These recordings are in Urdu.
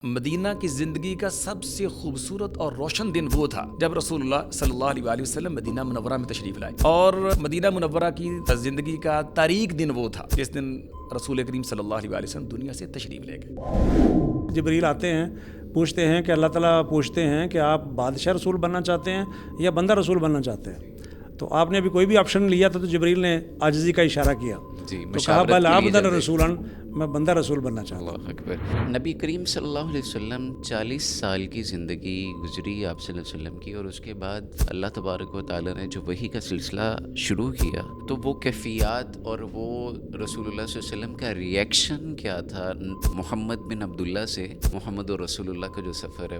مدینہ کی زندگی کا سب سے خوبصورت اور روشن دن وہ تھا جب رسول اللہ صلی اللہ علیہ وآلہ وسلم مدینہ منورہ میں تشریف لائے، اور مدینہ منورہ کی زندگی کا تاریک دن وہ تھا جس دن رسول کریم صلی اللہ علیہ وآلہ وسلم دنیا سے تشریف لے گئے۔ جبریل آتے ہیں، پوچھتے ہیں کہ اللہ تعالیٰ پوچھتے ہیں کہ آپ بادشاہ رسول بننا چاہتے ہیں یا بندہ رسول بننا چاہتے ہیں؟ تو آپ نے ابھی کوئی بھی آپشن لیا تھا تو جبریل نے عاجزی کا اشارہ کیا، تو کہا بل عبدا رسولا، میں بندہ رسول بننا چاہتا ہوں۔ اللہ اکبر۔ نبی کریم صلی اللہ علیہ وسلم 40 سال کی زندگی گزری آپ صلی اللہ علیہ وسلم کی، اور اس کے بعد اللہ تبارک و تعالیٰ نے جو وحی کا سلسلہ شروع کیا تو وہ کیفیات اور وہ رسول اللہ صلی اللہ علیہ وسلم کا ریئیکشن کیا تھا محمد بن عبداللہ سے محمد رسول اللہ کا جو سفر ہے۔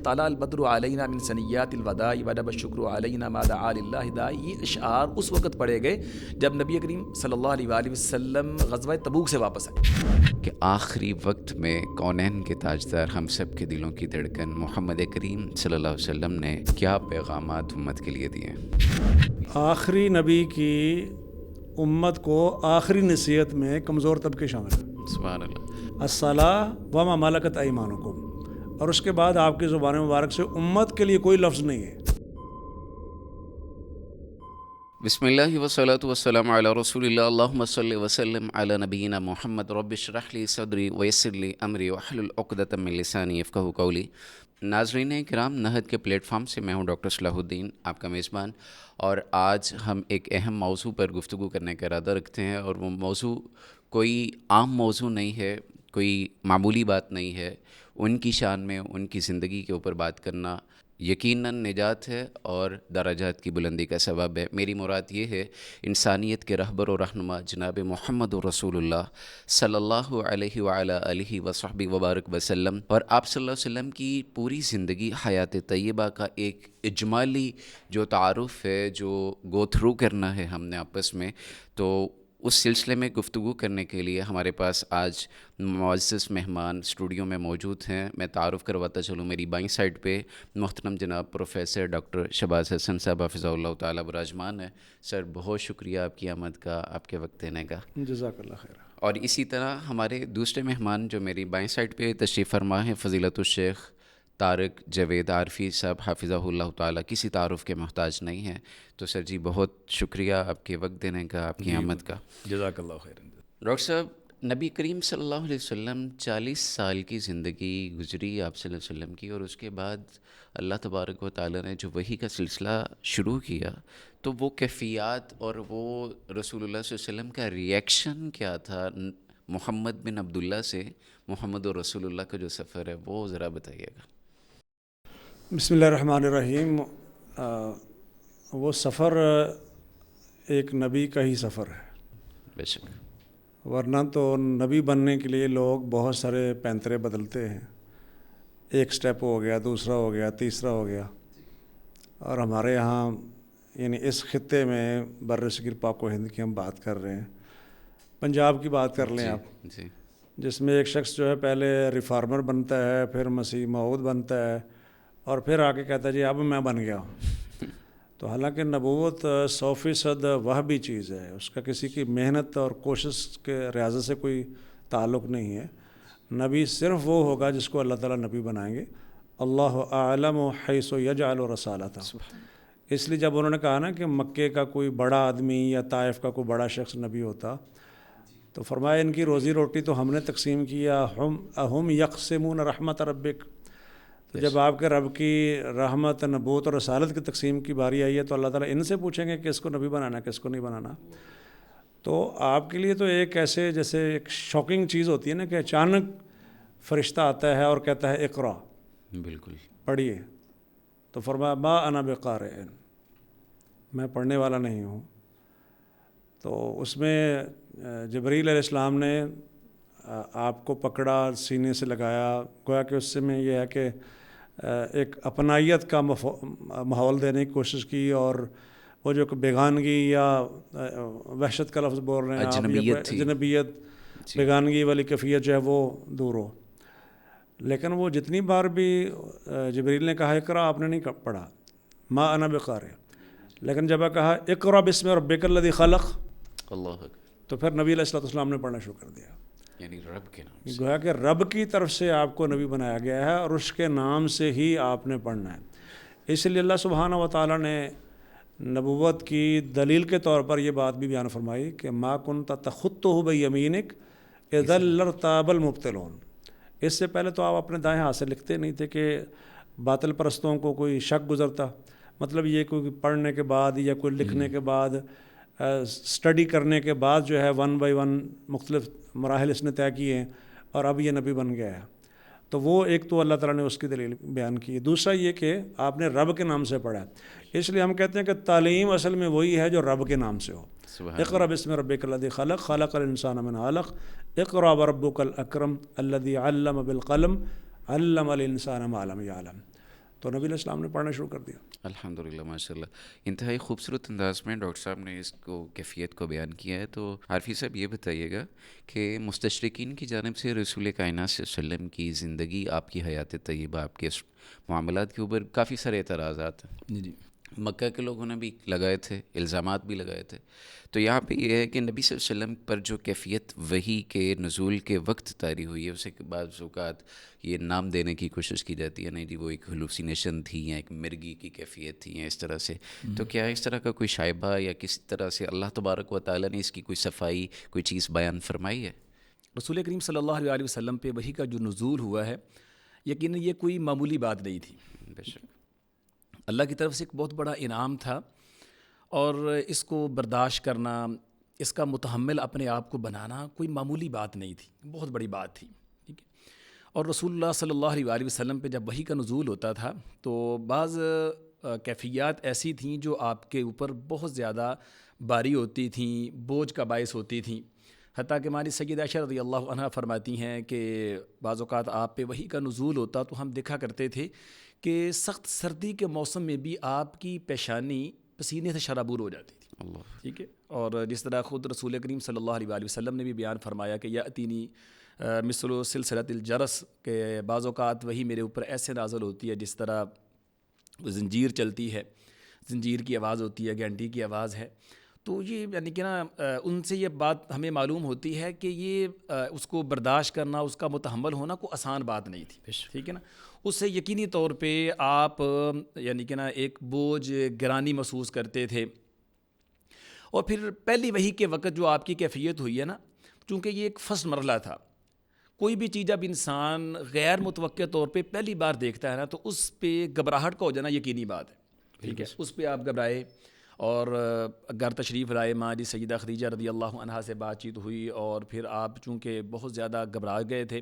طلع البدر علینا من ثنیات الوداع وجب الشکر علینا ما دعا للہ داعی، یہ اشعار اس وقت پڑھے گئے جب نبی کریم صلی اللہ علیہ وآلہ وسلم غزوہ تبوک سے واپس آئے کہ آخری وقت میں کونین کے تاجدار، ہم سب کے دلوں کی دھڑکن محمد کریم صلی اللہ علیہ وسلم نے کیا پیغامات امت کے لیے دیے۔ آخری نبی کی امت کو آخری نصیحت میں کمزور طبقے شامل ہیں، سبحان اللہ۔ الصلاۃ وما ملکت ایمانکم، اور اس کے بعد آپ کی زبان مبارک سے امت کے لیے کوئی لفظ نہیں ہے۔ بسم اللہ والصلاۃ والسلام علی رسول اللہ، اللہم صلی وسلم علی نبینا محمد، رب اشرح لی صدری ویسر لی امری واحلل عقدۃ من لسانی یفقہوا قولی۔ ناظرین کرام، نہد کے پلیٹ فارم سے میں ہوں ڈاکٹر صلاح الدین، آپ کا میزبان، اور آج ہم ایک اہم موضوع پر گفتگو کرنے کا ارادہ رکھتے ہیں، اور وہ موضوع کوئی عام موضوع نہیں ہے، کوئی معمولی بات نہیں ہے۔ ان کی شان میں، ان کی زندگی کے اوپر بات کرنا یقیناً نجات ہے اور درجات کی بلندی کا سبب ہے۔ میری مراد یہ ہے انسانیت کے رہبر و رہنما جناب محمد رسول اللہ صلی اللہ علیہ وعلی آلہ وصحبہ وبارک وسلم، اور آپ صلی اللہ علیہ وسلم کی پوری زندگی حیات طیبہ کا ایک اجمالی جو تعارف ہے، جو گو تھرو کرنا ہے ہم نے آپس میں، تو اس سلسلے میں گفتگو کرنے کے لیے ہمارے پاس آج معزز مہمان اسٹوڈیو میں موجود ہیں۔ میں تعارف کرواتا چلوں، میری بائیں سائڈ پہ محترم جناب پروفیسر ڈاکٹر شہباز حسن صاحب حافظہ اللہ تعالیٰ براجمان ہے۔ سر، بہت شکریہ آپ کی آمد کا، آپ کے وقت دینے کا۔ جزاک اللہ خیر۔ اور اسی طرح ہمارے دوسرے مہمان جو میری بائیں سائڈ پہ تشریف فرما ہیں، فضیلت الشیخ طارق جاوید عارفی صاحب حافظہ اللہ تعالیٰ، کسی تعارف کے محتاج نہیں ہیں۔ تو سر جی، بہت شکریہ آپ کے وقت دینے کا، آپ کی آمد کا۔ جزاک اللہ خیر۔ ڈاکٹر صاحب، نبی کریم صلی اللہ علیہ وسلم 40 سال کی زندگی گزری آپ صلی اللہ علیہ وسلم کی، اور اس کے بعد اللہ تبارک و تعالیٰ نے جو وحی کا سلسلہ شروع کیا تو وہ کیفیات اور وہ رسول اللہ صلی اللہ علیہ وسلم کا ریئیکشن کیا تھا محمد بن عبداللہ سے محمد رسول اللہ کا جو سفر ہے، وہ ذرا بتائیے گا۔ بسم اللہ الرحمن الرحیم۔ وہ سفر ایک نبی کا ہی سفر ہے، بے شک، ورنہ تو نبی بننے کے لیے لوگ بہت سارے پینترے بدلتے ہیں، ایک سٹیپ ہو گیا، دوسرا ہو گیا، تیسرا ہو گیا، اور ہمارے یہاں یعنی اس خطے میں برصغیر پاک و ہند کی ہم بات کر رہے ہیں، پنجاب کی بات کر لیں آپ، جی، جس میں ایک شخص جو ہے پہلے ریفارمر بنتا ہے، پھر مسیح موعود بنتا ہے، اور پھر آ کے کہتا ہے جی اب میں بن گیا ہوں۔ تو حالانکہ نبوت 100% وہبی چیز ہے، اس کا کسی کی محنت اور کوشش کے ریاضت سے کوئی تعلق نہیں ہے۔ نبی صرف وہ ہوگا جس کو اللہ تعالیٰ نبی بنائیں گے۔ اللہ اعلم حیث یجعل رسالتہ۔ اس لیے جب انہوں نے کہا نا کہ مکے کا کوئی بڑا آدمی یا طائف کا کوئی بڑا شخص نبی ہوتا، تو فرمایا ان کی روزی روٹی تو ہم نے تقسیم کیا، ہم یقسمون رحمت ربک۔ تو جب آپ کے رب کی رحمت، نبوت اور رسالت کی تقسیم کی باری آئی ہے تو اللہ تعالیٰ ان سے پوچھیں گے کس کو نبی بنانا، کس کو نہیں بنانا۔ تو آپ کے لیے تو ایک ایسے جیسے ایک شاکنگ چیز ہوتی ہے نا کہ اچانک فرشتہ آتا ہے اور کہتا ہے اقرا، بالکل، پڑھیے، تو فرمایا ما انا بقارئ، میں پڑھنے والا نہیں ہوں۔ تو اس میں جبریل علیہ السلام نے آپ کو پکڑا، سینے سے لگایا، گویا کہ اس سے میں یہ ہے کہ ایک اپنائیت کا ماحول دینے کی کوشش کی، اور وہ جو بیگانگی یا وحشت کا لفظ بول رہے ہیں آپ، اجنبیت، بیگانگی والی کیفیت جو ہے وہ دور ہو۔ لیکن وہ جتنی بار بھی جبریل نے کہا اقرا، آپ نے نہیں پڑھا ما انا بقارئ، لیکن جب کہا اقرا بسم ربک الذی خلق، اللہ اکبر، تو پھر نبی علیہ الصلوۃ والسلام نے پڑھنا شروع کر دیا۔ یعنی رب کے نام گویا کہ رب کی طرف سے آپ کو نبی بنایا گیا ہے اور اس کے نام سے ہی آپ نے پڑھنا ہے۔ اس لیے اللہ سبحانہ و تعالیٰ نے نبوت کی دلیل کے طور پر یہ بات بھی بیان فرمائی کہ ما کنت تخطہ بیمینک اذا لارتاب المبطلون، اس سے پہلے تو آپ اپنے دائیں ہاتھ سے لکھتے نہیں تھے کہ باطل پرستوں کو کوئی شک گزرتا، مطلب یہ کوئی پڑھنے کے بعد یا کوئی لکھنے کے بعد اسٹڈی کرنے کے بعد جو ہے 1 بائی 1 مختلف مراحل اس نے طے کیے ہیں اور اب یہ نبی بن گیا ہے۔ تو وہ ایک تو اللہ تعالیٰ نے اس کی دلیل بیان کی، دوسرا یہ کہ آپ نے رب کے نام سے پڑھا ہے، اس لیے ہم کہتے ہیں کہ تعلیم اصل میں وہی ہے جو رب کے نام سے ہو۔ اقرأ بسم ربک الذی خلق خلق الانسان من علق اقرأ وربک الاکرم الذی علم بالقلم علم الانسان ما لم یعلم۔ تو نبی علیہ السلام نے پڑھنا شروع کر دیا۔ الحمدللہ، ماشاء اللہ، انتہائی خوبصورت انداز میں ڈاکٹر صاحب نے اس کو کیفیت کو بیان کیا ہے۔ تو عارفی صاحب یہ بتائیے گا کہ مستشرقین کی جانب سے رسول کائنات صلی اللہ علیہ وسلم کی زندگی، آپ کی حیات طیبہ، آپ کے معاملات کے اوپر کافی سارے اعتراضات ہیں۔ جی مکہ کے لوگوں نے بھی لگائے تھے، الزامات بھی لگائے تھے۔ تو یہاں پہ یہ ہے کہ نبی صلی اللہ علیہ وسلم پر جو کیفیت وحی کے نزول کے وقت طاری ہوئی ہے، اسے بعض اوقات یہ نام دینے کی کوشش کی جاتی ہے، نہیں جی وہ ایک ہلوسینیشن تھی یا ایک مرگی کی کیفیت تھی یا اس طرح سے۔ تو کیا اس طرح کا کوئی شائبہ یا کسی طرح سے اللہ تبارک و تعالیٰ نے اس کی کوئی صفائی، کوئی چیز بیان فرمائی ہے؟ رسول کریم صلی اللہ علیہ وسلم پہ وحی کا جو نزول ہوا ہے، یقیناً یہ کوئی معمولی بات نہیں تھی۔ بے شک اللہ کی طرف سے ایک بہت بڑا انعام تھا، اور اس کو برداشت کرنا، اس کا متحمل اپنے آپ کو بنانا کوئی معمولی بات نہیں تھی، بہت بڑی بات تھی، ٹھیک ہے۔ اور رسول اللہ صلی اللہ علیہ وسلم پہ جب وحی کا نزول ہوتا تھا تو بعض کیفیات ایسی تھیں جو آپ کے اوپر بہت زیادہ باری ہوتی تھیں، بوجھ کا باعث ہوتی تھیں، حتیٰ کہ ہماری سیدہ عائشہ رضی اللہ عنہا فرماتی ہیں کہ بعض اوقات آپ پہ وحی کا نزول ہوتا تو ہم دیکھا کرتے تھے کہ سخت سردی کے موسم میں بھی آپ کی پیشانی پسینے سے شرابور ہو جاتی تھی، اللہ، ٹھیک ہے۔ اور جس طرح خود رسول کریم صلی اللہ علیہ وسلم نے بھی بیان فرمایا کہ یأتینی مثل سلسلۃ الجرس، کہ بعض اوقات وہی میرے اوپر ایسے نازل ہوتی ہے جس طرح زنجیر چلتی ہے، زنجیر کی آواز ہوتی ہے، گھنٹی کی آواز ہے۔ تو یہ یعنی کہ نا ان سے یہ بات ہمیں معلوم ہوتی ہے کہ یہ اس کو برداشت کرنا، اس کا متحمل ہونا کوئی آسان بات نہیں تھی، ٹھیک ہے نا۔ اس سے یقینی طور پہ آپ یعنی کہ نا ایک بوجھ، گرانی محسوس کرتے تھے۔ اور پھر پہلی وحی کے وقت جو آپ کی کیفیت ہوئی ہے نا، چونکہ یہ ایک فرسٹ مرحلہ تھا، کوئی بھی چیز جب انسان غیر متوقع طور پہ پہلی بار دیکھتا ہے نا تو اس پہ گھبراہٹ کا ہو جانا یقینی بات ہے، ٹھیک ہے۔ اس پہ آپ گھبرائے اور گھر تشریف لائے، ماں جی سیدہ خدیجہ رضی اللہ عنہا سے بات چیت ہوئی، اور پھر آپ چونکہ بہت زیادہ گھبرا گئے تھے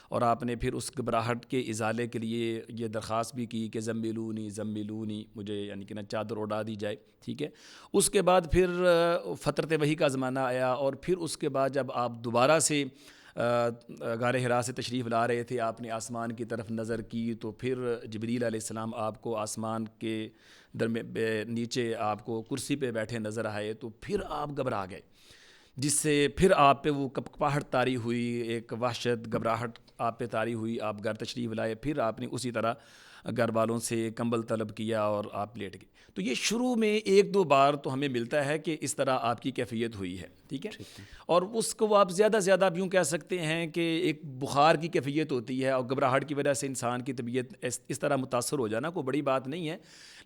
اور آپ نے پھر اس گھبراہٹ کے ازالے کے لیے یہ درخواست بھی کی کہ زملونی زملونی، مجھے یعنی کہ نا چادر اڑا دی جائے، ٹھیک ہے۔ اس کے بعد پھر فترت وحی کا زمانہ آیا، اور پھر اس کے بعد جب آپ دوبارہ سے غار حرا سے تشریف لا رہے تھے، آپ نے آسمان کی طرف نظر کی تو پھر جبریل علیہ السلام آپ کو آسمان کے نیچے آپ کو کرسی پہ بیٹھے نظر آئے، تو پھر آپ گھبرا گئے، جس سے پھر آپ پہ وہ کپکپاہٹ طاری ہوئی، ایک وحشت، گھبراہٹ آپ پہ طاری ہوئی۔ آپ گھر تشریف لائے، پھر آپ نے اسی طرح گھر والوں سے کمبل طلب کیا اور آپ لیٹ گئے۔ تو یہ شروع میں ایک دو بار تو ہمیں ملتا ہے کہ اس طرح آپ کی کیفیت ہوئی ہے، ٹھیک ہے۔ اور اس کو آپ زیادہ زیادہ یوں کہہ سکتے ہیں کہ ایک بخار کی کیفیت ہوتی ہے، اور گھبراہٹ کی وجہ سے انسان کی طبیعت اس طرح متاثر ہو جانا کوئی بڑی بات نہیں ہے،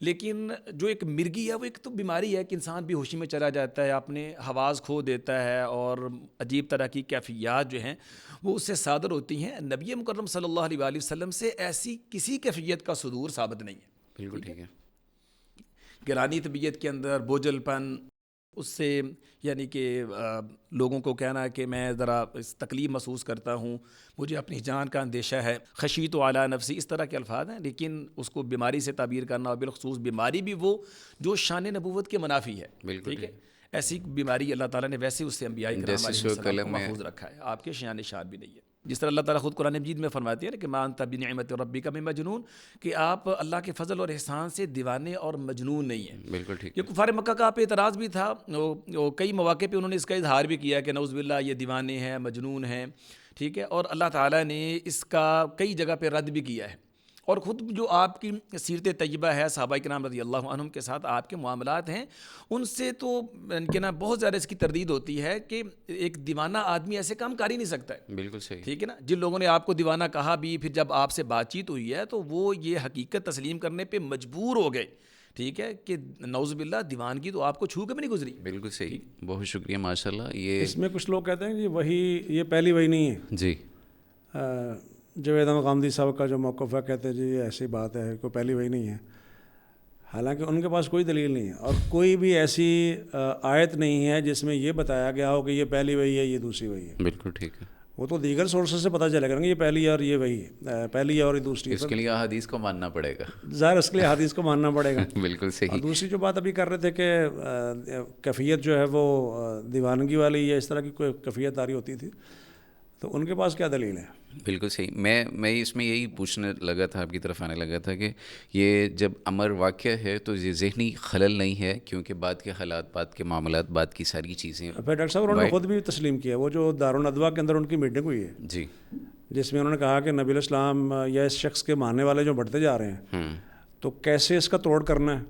لیکن جو ایک مرگی ہے وہ ایک تو بیماری ہے کہ انسان بے ہوشی میں چلا جاتا ہے، اپنے حواس کھو دیتا ہے، اور عجیب طرح کی کیفیات جو ہیں وہ اس سے صادر ہوتی ہیں۔ نبی مکرم صلی اللہ علیہ وسلم سے ایسی کسی کیفیت کا صدور ثابت نہیں ہے، بالکل ٹھیک ہے۔ گرانی طبیعت کے اندر، بوجھل پن، اس سے یعنی کہ لوگوں کو کہنا کہ میں ذرا تکلیف محسوس کرتا ہوں، مجھے اپنی جان کا اندیشہ ہے، خشیت علی نفسی، اس طرح کے الفاظ ہیں، لیکن اس کو بیماری سے تعبیر کرنا، اور بالخصوص بیماری بھی وہ جو شان نبوت کے منافی ہے، ٹھیک ہے۔ ایسی بیماری اللہ تعالیٰ نے ویسے اس سے انبیاء کرام علیہ السلام کو محفوظ رکھا ہے، آپ کے شان نشان بھی نہیں ہے۔ جس طرح اللہ تعالیٰ خود قرآن مجید میں فرماتے ہیں کہ ما انت بنعمت ربک بمجنون، کہ آپ اللہ کے فضل اور احسان سے دیوانے اور مجنون نہیں ہیں، بالکل ٹھیک۔ یہ کفار مکہ کا آپ اعتراض بھی تھا، کئی مواقع پہ انہوں نے اس کا اظہار بھی کیا کہ نعوذ باللہ یہ دیوانے ہیں، مجنون ہیں، ٹھیک ہے۔ اور اللہ تعالیٰ نے اس کا کئی جگہ پہ رد بھی کیا ہے، اور خود جو آپ کی سیرت طیبہ ہے، صحابہ کرام رضی اللہ عنہم کے ساتھ آپ کے معاملات ہیں، ان سے تو کہ نا بہت زیادہ اس کی تردید ہوتی ہے کہ ایک دیوانہ آدمی ایسے کام کر ہی نہیں سکتا ہے. بالکل صحیح. ٹھیک ہے نا. جن لوگوں نے آپ کو دیوانہ کہا بھی، پھر جب آپ سے بات چیت ہوئی ہے تو وہ یہ حقیقت تسلیم کرنے پہ مجبور ہو گئے، ٹھیک ہے، کہ نعوذ باللہ دیوانگی تو آپ کو چھو کے بھی نہیں گزری. بالکل صحیح. بہت شکریہ ماشاء اللہ. یہ اس میں کچھ لوگ کہتے ہیں کہ وہی یہ پہلی وہی نہیں ہے. جی جاوید احمد غامدی صاحب کا جو موقف ہے، کہتے ہیں جی یہ ایسی بات ہے، کوئی پہلی وہی نہیں ہے. حالانکہ ان کے پاس کوئی دلیل نہیں ہے، اور کوئی بھی ایسی آیت نہیں ہے جس میں یہ بتایا گیا ہو کہ یہ پہلی وہی ہے، یہ دوسری وہی ہے. بالکل ٹھیک ہے. وہ تو دیگر سورسز سے پتہ چلے گا کہ یہ پہلی ہے اور یہ وہی ہے، پہلی ہے اور یہ دوسری. اس کے لیے احادیث کو ماننا پڑے گا. ظاہر اس کے لیے حدیث کو ماننا پڑے گا. بالکل صحیح. اور دوسری جو بات ابھی کر رہے تھے کہ کیفیت جو ہے وہ دیوانگی والی یا اس طرح کی کوئی کیفیت آ رہی ہوتی تھی، تو ان کے پاس کیا دلیل ہے؟ بالکل صحیح. میں اس میں یہی پوچھنے لگا تھا، آپ کی طرف آنے لگا تھا کہ یہ جب امر واقع ہے تو یہ ذہنی خلل نہیں ہے، کیونکہ بعد کے حالات، بعد کے معاملات، بعد کی ساری چیزیں. پھر ڈاکٹر صاحب انہوں نے خود بھی تسلیم کیا، وہ جو دارالندوا کے اندر ان کی میٹنگ ہوئی ہے جی، جس میں انہوں نے کہا کہ نبی الاسلام یا اس شخص کے ماننے والے جو بڑھتے جا رہے ہیں تو کیسے اس کا توڑ کرنا ہے.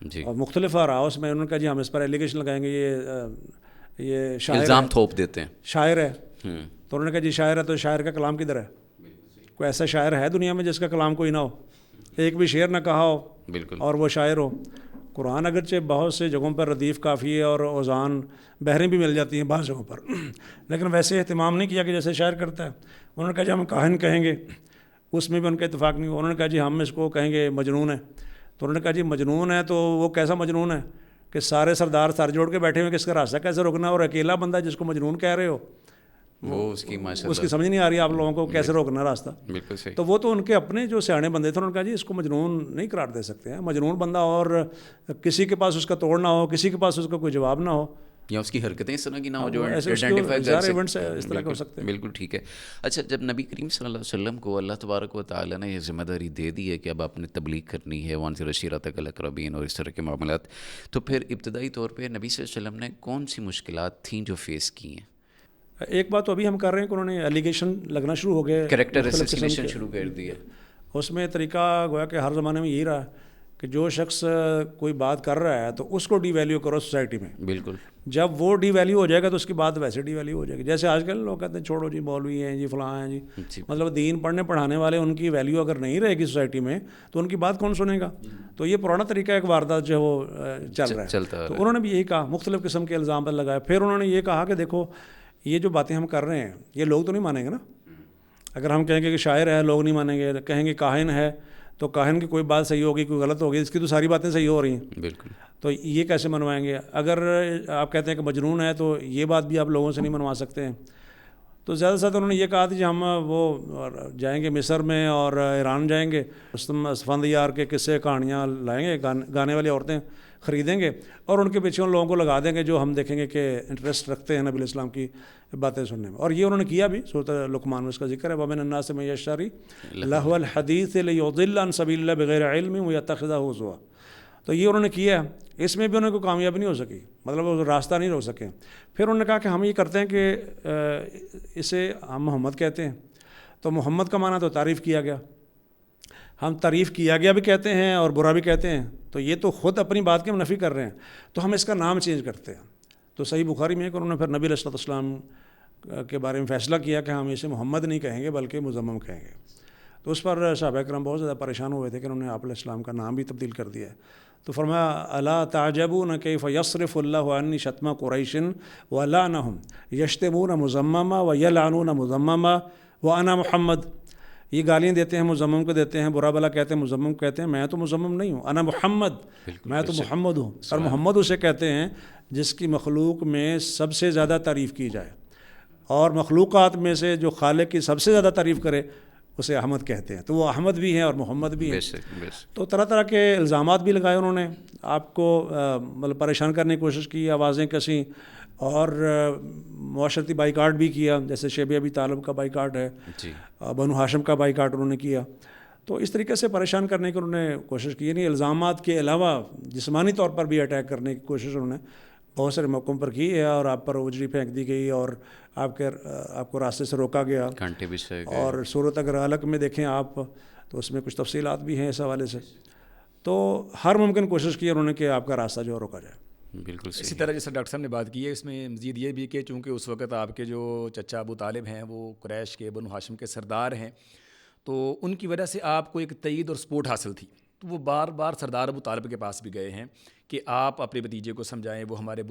جی. اور مختلف آراء اس میں انہوں نے کہا جی ہم اس پر ایلیگیشن لگائیں گے، یہ شاعر الزام تھوپ دیتے ہیں. شاعر ہے. تو انہوں نے کہا جی شاعر ہے تو شاعر کا کلام کدھر ہے؟ کوئی ایسا شاعر ہے دنیا میں جس کا کلام کوئی نہ ہو، ایک بھی شعر نہ کہا ہو بالکل، اور وہ شاعر ہو؟ قرآن اگرچہ بہت سے جگہوں پر ردیف کافی ہے اور اوزان بحریں بھی مل جاتی ہیں بعض جگہوں پر، لیکن ویسے اہتمام نہیں کیا کہ جیسے شاعر کرتا ہے. انہوں نے کہا جی ہم کاہن کہیں گے، اس میں بھی ان کا اتفاق نہیں ہوا. انہوں نے کہا جی ہم اس کو کہیں گے مجنون ہے. تو انہوں نے کہا جی مجنون ہے تو وہ کیسا مجنون ہے کہ سارے سردار سر جوڑ کے بیٹھے ہوئے، کس کا راستہ کیسے روکنا، اور اکیلا بندہ جس کو مجنون کہہ رہے ہو وہ اس کی ماشاء اس کی سمجھ نہیں آ رہی آپ لوگوں کو کیسے روکنا راستہ. بالکل صحیح. تو وہ تو ان کے اپنے جو سیانے بندے تھے، انہوں نے کہا جی اس کو مجنون نہیں قرار دے سکتے ہیں. مجنون بندہ اور کسی کے پاس اس کا توڑ نہ ہو، کسی کے پاس اس کا کوئی جواب نہ ہو، یا اس کی حرکتیں اس طرح کی نہ ہو جو آئیڈینٹیفائی کر سکتے ہیں، اس طرح کے ہو سکتے ہیں. بالکل ٹھیک ہے. اچھا، جب نبی کریم صلی اللہ علیہ وسلم کو اللہ تبارک و تعالیٰ نے یہ ذمہ داری دے دی ہے کہ اب آپ نے تبلیغ کرنی ہے، وانذر عشیرتک الاقربین اور اس طرح کے معاملات، تو پھر ابتدائی طور پہ نبی صلی اللہ علیہ وسلم نے کون سی مشکلات تھیں جو فیس کی ہیں؟ ایک بات تو ابھی ہم کر رہے ہیں کہ انہوں نے ایلیگیشن لگنا شروع ہو گئے، کریکٹر اسیسینیشن شروع کر دی ہے. اس میں طریقہ گویا کہ ہر زمانے میں یہی رہا کہ جو شخص کوئی بات کر رہا ہے تو اس کو ڈی ویلیو کرو سوسائٹی میں. بالکل. جب وہ ڈی ویلیو ہو جائے گا تو اس کی بات ویسے ڈی ویلیو ہو جائے گی. جیسے آج کل لوگ کہتے ہیں چھوڑو جی مولوی ہیں جی فلاں ہیں جی، مطلب دین پڑھنے پڑھانے والے ان کی ویلیو اگر نہیں رہے گی سوسائٹی میں تو ان کی بات کون سنے گا؟ تو یہ پرانا طریقہ ایک واردات جو ہے وہ چل رہا ہے. تو انہوں نے بھی یہی کہا، مختلف قسم کے الزام پر لگائے. پھر انہوں نے یہ کہا کہ دیکھو یہ جو باتیں ہم کر رہے ہیں یہ لوگ تو نہیں مانیں گے نا. اگر ہم کہیں گے کہ شاعر ہے لوگ نہیں مانیں گے، کہیں گے کاہن ہے تو کاہن کی کوئی بات صحیح ہوگی کوئی غلط ہوگی، اس کی تو ساری باتیں صحیح ہو رہی ہیں. بالکل. تو یہ کیسے منوائیں گے؟ اگر آپ کہتے ہیں کہ مجنون ہے تو یہ بات بھی آپ لوگوں سے نہیں منوا سکتے ہیں. تو زیادہ سے زیادہ انہوں نے یہ کہا تھا کہ ہم وہ جائیں گے مصر میں اور ایران جائیں گے، رستم اسفندیار کے قصے کہانیاں لائیں گے، گانے والی عورتیں خریدیں گے اور ان کے پیچھے ان لوگوں کو لگا دیں گے جو ہم دیکھیں گے کہ انٹرسٹ رکھتے ہیں نبی علیہ السلام کی باتیں سننے میں. اور یہ انہوں نے کیا بھی. سورۃ لقمان میں اس کا ذکر ہے، وَمِنَ النَّاسِ مَن يَشْتَرِي لَهْوَ الْحَدِيثِ لِيُضِلَّ عَن سَبِيلِ اللَّهِ بِغَيْرِ عِلْمٍ وَيَتَّخِذَهُ هُزُوًا. تو یہ انہوں نے کیا ہے. اس میں بھی انہیں کوئی کامیابی نہیں ہو سکی، مطلب وہ راستہ نہیں روک سکے. پھر انہوں نے کہا کہ ہم یہ کرتے ہیں کہ اسے ہم محمد کہتے ہیں. تو محمد کا معنی تو تعریف کیا گیا، ہم تعریف کیا گیا بھی کہتے ہیں اور برا بھی کہتے ہیں. تو یہ تو خود اپنی بات کی ہم نفی کر رہے ہیں، تو ہم اس کا نام چینج کرتے ہیں. تو صحیح بخاری میں ہے کہ انہوں نے پھر نبی علیہ السلام کے بارے میں فیصلہ کیا کہ ہم اسے محمد نہیں کہیں گے بلکہ مزمم کہیں گے. تو اس پر صحابہ کرام بہت زیادہ پریشان ہوئے تھے کہ انہوں نے آپ علیہ السلام کا نام بھی تبدیل کر دیا ہے. تو فرمایا الا تعجبون کیف یصرف اللہ عنی شتم قریش ولعنهم یشتمون مزمما ویلعنون مزمما وانا محمد. یہ گالیاں دیتے ہیں مزمم کو دیتے ہیں، برا بلا کہتے ہیں مزمم کو کہتے ہیں. میں تو مزمم نہیں ہوں، انا محمد، میں تو محمد ہوں. اور محمد اسے کہتے ہیں جس کی مخلوق میں سب سے زیادہ تعریف کی جائے، اور مخلوقات میں سے جو خالق کی سب سے زیادہ تعریف کرے اسے احمد کہتے ہیں. تو وہ احمد بھی ہیں اور محمد بھی ہیں. تو طرح طرح کے الزامات بھی لگائے انہوں نے، آپ کو مطلب پریشان کرنے کی کوشش کی، آوازیں کسیں اور معاشرتی بائیکاٹ بھی کیا، جیسے شیب ابی طالب کا بائیکاٹ ہے، بنو ہاشم کا بائیکاٹ انہوں نے کیا. تو اس طریقے سے پریشان کرنے کی انہوں نے کوشش کی. یعنی الزامات کے علاوہ جسمانی طور پر بھی اٹیک کرنے کی کوشش انہوں نے بہت سارے موقعوں پر کی ہے اور آپ پر اجڑی پھینک دی گئی اور آپ کو راستے سے روکا گیا. گھنٹے بھی سے اور صورت اگر علق میں دیکھیں آپ تو اس میں کچھ تفصیلات بھی ہیں اس حوالے سے. تو ہر ممکن کوشش کی انہوں نے کہ آپ کا راستہ جو روکا جائے. بالکل صحیح. اسی طرح جیسے ڈاکٹر صاحب نے بات کی ہے، اس میں مزید یہ بھی کہ چونکہ اس وقت آپ کے جو چچا ابو طالب ہیں وہ قریش کے بنو ہاشم کے سردار ہیں، تو ان کی وجہ سے آپ کو ایک تائید اور سپورٹ حاصل تھی. تو وہ بار بار سردار ابو طالب کے پاس بھی گئے ہیں کہ آپ اپنے بھتیجے کو سمجھائیں، وہ ہمارے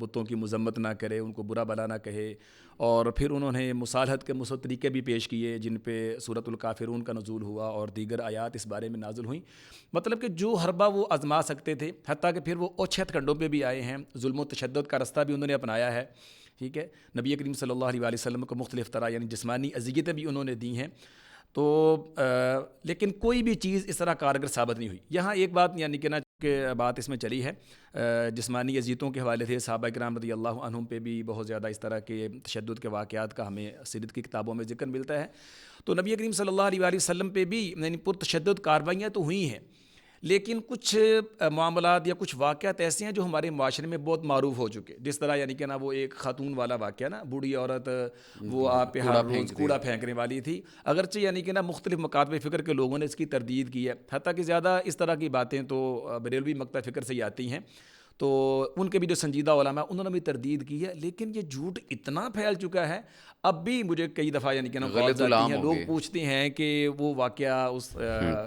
بتوں کی مذمت نہ کرے، ان کو برا بلا نہ کہے. اور پھر انہوں نے مصالحت کے مثبت طریقے بھی پیش کیے جن پہ سورۃ الکافرون کا نزول ہوا اور دیگر آیات اس بارے میں نازل ہوئیں. مطلب کہ جو حربہ وہ آزما سکتے تھے، حتیٰ کہ پھر وہ اوچھت کنڈوں پہ بھی آئے ہیں، ظلم و تشدد کا رستہ بھی انہوں نے اپنایا ہے. ٹھیک ہے، نبی کریم صلی اللہ علیہ وسلم کو مختلف طرح یعنی جسمانی اذیتیں بھی انہوں نے دی ہیں. تو لیکن کوئی بھی چیز اس طرح کارگر ثابت نہیں ہوئی. یہاں ایک بات یعنی کہ بات اس میں چلی ہے جسمانی اذیتوں کے حوالے سے صحابہ کرام رضی اللہ عنہم پہ بھی بہت زیادہ اس طرح کے تشدد کے واقعات کا ہمیں سیرت کی کتابوں میں ذکر ملتا ہے. تو نبی کریم صلی اللہ علیہ وسلم پہ بھی یعنی پرتشدد کارروائیاں تو ہوئی ہیں، لیکن کچھ معاملات یا کچھ واقعات ایسے ہیں جو ہمارے معاشرے میں بہت معروف ہو چکے. جس طرح یعنی کہ نا وہ ایک خاتون والا واقعہ نا، بوڑھی عورت وہ آپ پہ ہر روز کوڑا پھینکنے والی تھی. اگرچہ یعنی کہ نا مختلف مکاتب فکر کے لوگوں نے اس کی تردید کی ہے، حتیٰ کہ زیادہ اس طرح کی باتیں تو بریلوی مکتب فکر سے ہی آتی ہیں. تو ان کے بھی جو سنجیدہ علماء انہوں نے بھی تردید کی ہے. لیکن یہ جھوٹ اتنا پھیل چکا ہے اب بھی مجھے کئی دفعہ یعنی کہ لوگ پوچھتے ہیں کہ وہ واقعہ اس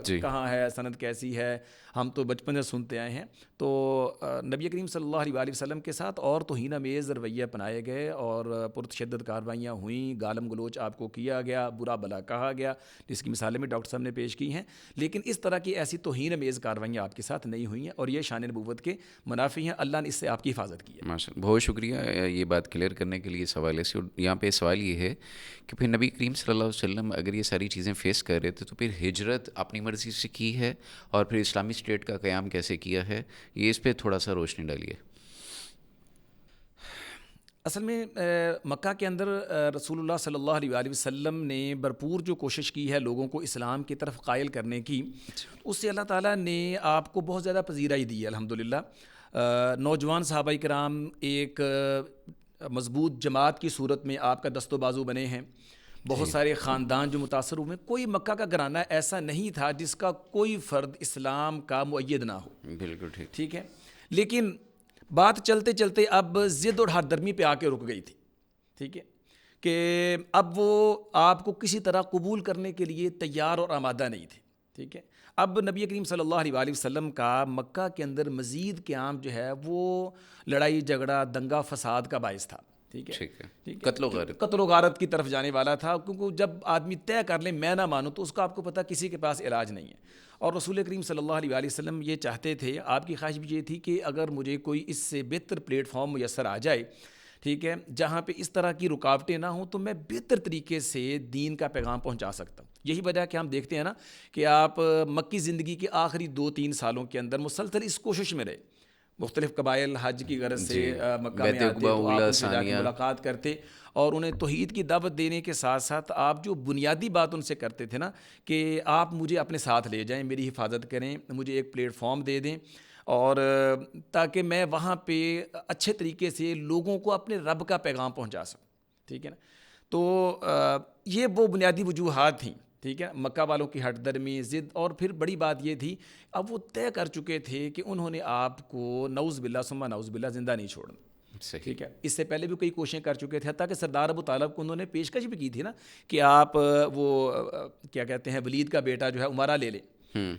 کہاں ہے، سند کیسی ہے. ہم تو بچپن سے سنتے آئے ہیں. تو نبی کریم صلی اللہ علیہ وسلم کے ساتھ اور توہین آمیز رویے اپنائے گئے اور پرتشدد کارروائیاں ہوئیں، گالم گلوچ آپ کو کیا گیا، برا بلا کہا گیا، جس کی مثالیں بھی ڈاکٹر صاحب نے پیش کی ہیں. لیکن اس طرح کی ایسی توہین آمیز کارروائیاں آپ کے ساتھ نہیں ہوئی ہیں اور یہ شان نبوت کے منافی ہیں. اللہ نے اس سے آپ کی حفاظت کی ہے. ماشاء اللہ، بہت شکریہ یہ بات کلیئر کرنے کے لیے اس حوالے سے. اور یہاں پہ سوال یہ ہے کہ پھر نبی کریم صلی اللہ علیہ وسلم اگر یہ ساری چیزیں فیس کر رہے تھے تو پھر ہجرت اپنی مرضی سے کی ہے اور پھر اسلامی اسٹیٹ کا قیام کیسے کیا ہے، یہ اس پہ تھوڑا سا روشنی ڈالیے. اصل میں مکہ کے اندر رسول اللہ صلی اللہ علیہ وسلم نے بھرپور جو کوشش کی ہے لوگوں کو اسلام کی طرف قائل کرنے کی، اس سے اللہ تعالیٰ نے آپ کو بہت زیادہ پذیرائی دی ہے الحمدللہ. نوجوان صحابہ کرام ایک مضبوط جماعت کی صورت میں آپ کا دست و بازو بنے ہیں. بہت سارے خاندان جو متاثر ہوئے، کوئی مکہ کا گھرانہ ایسا نہیں تھا جس کا کوئی فرد اسلام کا مؤید نہ ہو. بالکل ٹھیک ہے. لیکن بات چلتے چلتے اب ضد اور ہر درمی پہ آ کے رک گئی تھی. ٹھیک ہے کہ اب وہ آپ کو کسی طرح قبول کرنے کے لیے تیار اور آمادہ نہیں تھے. ٹھیک ہے. اب نبی کریم صلی اللہ علیہ وسلم کا مکہ کے اندر مزید قیام جو ہے وہ لڑائی جھگڑا دنگا فساد کا باعث تھا. ٹھیک ہے. قتل و غارت کی طرف جانے والا تھا، کیونکہ جب آدمی طے کر لے میں نہ مانوں تو اس کا آپ کو پتہ کسی کے پاس علاج نہیں ہے. اور رسول کریم صلی اللہ علیہ وسلم یہ چاہتے تھے، آپ کی خواہش بھی یہ تھی کہ اگر مجھے کوئی اس سے بہتر پلیٹ فارم میسر آ جائے، ٹھیک ہے، جہاں پہ اس طرح کی رکاوٹیں نہ ہوں، تو میں بہتر طریقے سے دین کا پیغام پہنچا سکتا ہوں. یہی وجہ کہ ہم دیکھتے ہیں نا کہ آپ مکی زندگی کے آخری 2-3 سالوں کے اندر مسلسل اس کوشش میں رہے. مختلف قبائل حج کی غرض سے مکہ میں آتے تو آپ ان سے جا کے ملاقات کرتے اور انہیں توحید کی دعوت دینے کے ساتھ ساتھ آپ جو بنیادی بات ان سے کرتے تھے نا کہ آپ مجھے اپنے ساتھ لے جائیں، میری حفاظت کریں، مجھے ایک پلیٹ فارم دے دیں اور تاکہ میں وہاں پہ اچھے طریقے سے لوگوں کو اپنے رب کا پیغام پہنچا سکوں. ٹھیک ہے نا. تو یہ وہ بنیادی وجوہات تھیں. ٹھیک ہے. مکہ والوں کی ہٹ درمی ضد، اور پھر بڑی بات یہ تھی اب وہ طے کر چکے تھے کہ انہوں نے آپ کو نعوذ باللہ ثم نعوذ باللہ زندہ نہیں چھوڑنا. ٹھیک ہے. اس سے پہلے بھی کئی کوششیں کر چکے تھے، حتیٰ کہ سردار ابو طالب کو انہوں نے پیشکش بھی کی تھی نا کہ آپ وہ کیا کہتے ہیں ولید کا بیٹا جو ہے عمارہ لے لیں.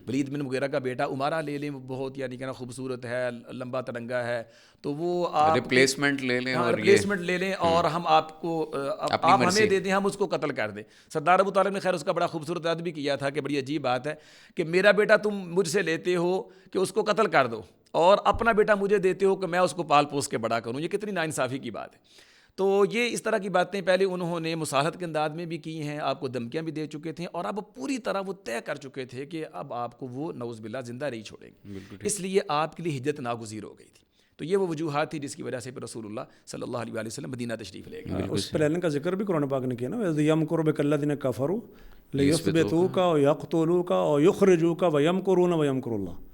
ولید بن مغیرہ کا بیٹا عمارہ لے لیں، وہ بہت یعنی کہ خوبصورت ہے، لمبا ترنگا ہے، تو وہ آپ ریپلیسمنٹ لے لیں اور ہم آپ کو آپ ہمیں دے دیں، ہم اس کو قتل کر دیں. سردار ابو طالب نے خیر اس کا بڑا خوبصورت یاد بھی کیا تھا کہ بڑی عجیب بات ہے کہ میرا بیٹا تم مجھ سے لیتے ہو کہ اس کو قتل کر دو اور اپنا بیٹا مجھے دیتے ہو کہ میں اس کو پال پوس کے بڑا کروں. یہ کتنی ناانصافی کی بات ہے. تو یہ اس طرح کی باتیں پہلے انہوں نے مصالحت کے انداز میں بھی کی ہیں، آپ کو دھمکیاں بھی دے چکے تھے اور اب پوری طرح وہ طے کر چکے تھے کہ اب آپ کو وہ نعوذ باللہ زندہ نہیں چھوڑیں گے. اس لیے آپ کے لیے ہجرت ناگزیر ہو گئی تھی. تو یہ وہ وجوہات تھی جس کی وجہ سے پھر رسول اللہ صلی اللہ علیہ وسلم مدینہ تشریف لے گئے. اس پلان کا ذکر بھی قرآن پاک نے کیا نا، یمکر بک الذین کفروا لیثبتوک او یقتلوک او یخرجوک ویمکرون ویمکر اللہ.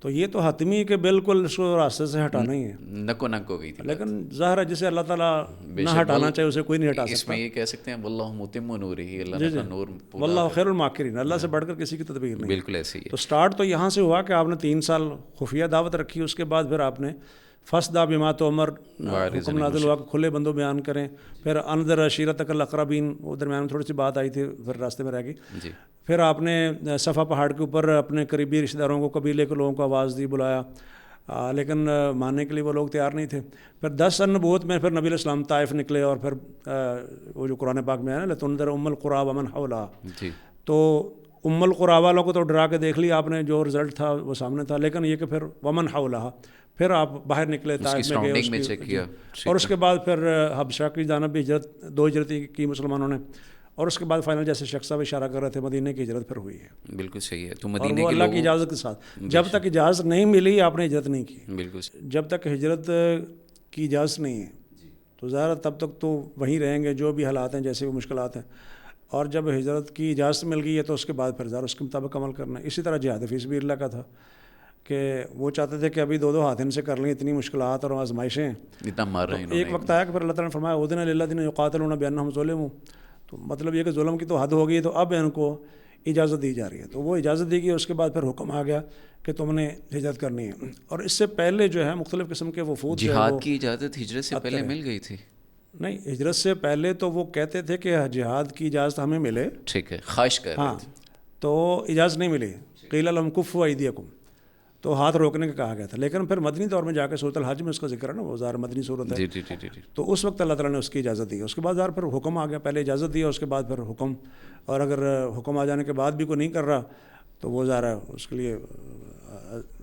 تو یہ تو حتمی ہے کہ بالکل اس کو راستے سے ہٹانا ہی ہے، نکو نک ہو گئی تھی. لیکن ظاہر ہے جسے اللہ تعالیٰ نہ ہٹانا چاہے اسے کوئی نہیں ہٹا اس سکتا. میں یہ کہہ سکتے ہیں واللہ متم نورہ، اللہ جی نے جی، اپنا نور پورا. واللہ خیر الماکرین، اللہ سے بڑھ کر کسی کی تدبیر نہیں. بالکل ایسے ہی ہے. تو سٹارٹ تو یہاں سے ہوا کہ آپ نے 3 سال خفیہ دعوت رکھی، اس کے بعد پھر آپ نے فصدع بما تؤمر حکم نازل ہوا کہ کھلے بندوں بیان کریں. پھر انذر عشیرتک الاقربین، وہ درمیان میں تھوڑی سی بات آئی تھی پھر راستے میں رہ گئی. جی. پھر آپ نے صفا پہاڑ کے اوپر اپنے قریبی رشتہ داروں کو، قبیلے کے لوگوں کو آواز دی، بلایا، لیکن ماننے کے لیے وہ لوگ تیار نہیں تھے. پھر 10 سن نبوت میں پھر نبی علیہ السلام طائف نکلے، اور پھر وہ جو قرآن پاک میں ہے نا لتنذر ام القری ومن حولها، جی. تو ام القری والوں کو تو ڈرا کے دیکھ لیا آپ نے، جو رزلٹ تھا وہ سامنے تھا. لیکن یہ کہ پھر ومن حولها، پھر آپ باہر نکلے، طائف میں گئے، میں چیک کیا، اور اس کے بعد پھر حبشہ کی جانب بھی ہجرت، 2 ہجرتیں کی مسلمانوں نے، اور اس کے بعد فائنل جیسے شخص صاحب اشارہ کر رہے تھے مدینہ کی ہجرت پھر ہوئی ہے. بالکل صحیح ہے. تو اور مدینے وہ کے اللہ کی اجازت کے ساتھ، جب تک اجازت نہیں ملی آپ نے ہجرت نہیں کی. بالکل. جب تک ہجرت کی اجازت نہیں ہے تو ظاہر تب تک تو وہیں رہیں گے، جو بھی حالات ہیں، جیسے بھی مشکلات ہیں. اور جب ہجرت کی اجازت مل گئی ہے تو اس کے بعد پھر ظاہر اس کے مطابق عمل کرنا ہے. اسی طرح جہاد فی سبیل اللہ کا تھا کہ وہ چاہتے تھے کہ ابھی 2 ہاتھ ان سے کر لیں، اتنی مشکلات اور آزمائشیں ہیں، اتنا مار رہے ہیں. ایک وقت آیا کہ پھر اللہ تعالیٰ نے فرمایا اذن للذین یقاتلون بانہم ظلموا، تو مطلب یہ کہ ظلم کی تو حد ہو گئی، تو اب ان کو اجازت دی جا رہی ہے. تو وہ اجازت دی گئی، اس کے بعد پھر حکم آ گیا کہ تم نے ہجرت کرنی ہے. اور اس سے پہلے جو ہے مختلف قسم کے وفود، جہاد کی اجازت ہجرت سے پہلے مل گئی تھی؟ نہیں، ہجرت سے پہلے تو وہ کہتے تھے کہ جہاد کی اجازت ہمیں ملے، ٹھیک ہے، خواہش کر رہے تھے. تو اجازت نہیں ملی. قیل لهم کفوا ایدیکم، تو ہاتھ روکنے کا کہا گیا تھا. لیکن پھر مدنی دور میں جا کے سورۃ الحج میں اس کا ذکر ہے نا، وہ ظاہر مدنی صورت ہے. جی جی جی جی. تو اس وقت اللہ تعالیٰ نے اس کی اجازت دی. اس کے بعد ظاہر پھر حکم آ گیا، پہلے اجازت دیا، اس کے بعد پھر حکم. اور اگر حکم آ جانے کے بعد بھی کوئی نہیں کر رہا تو وہ ظاہر ہے اس کے لیے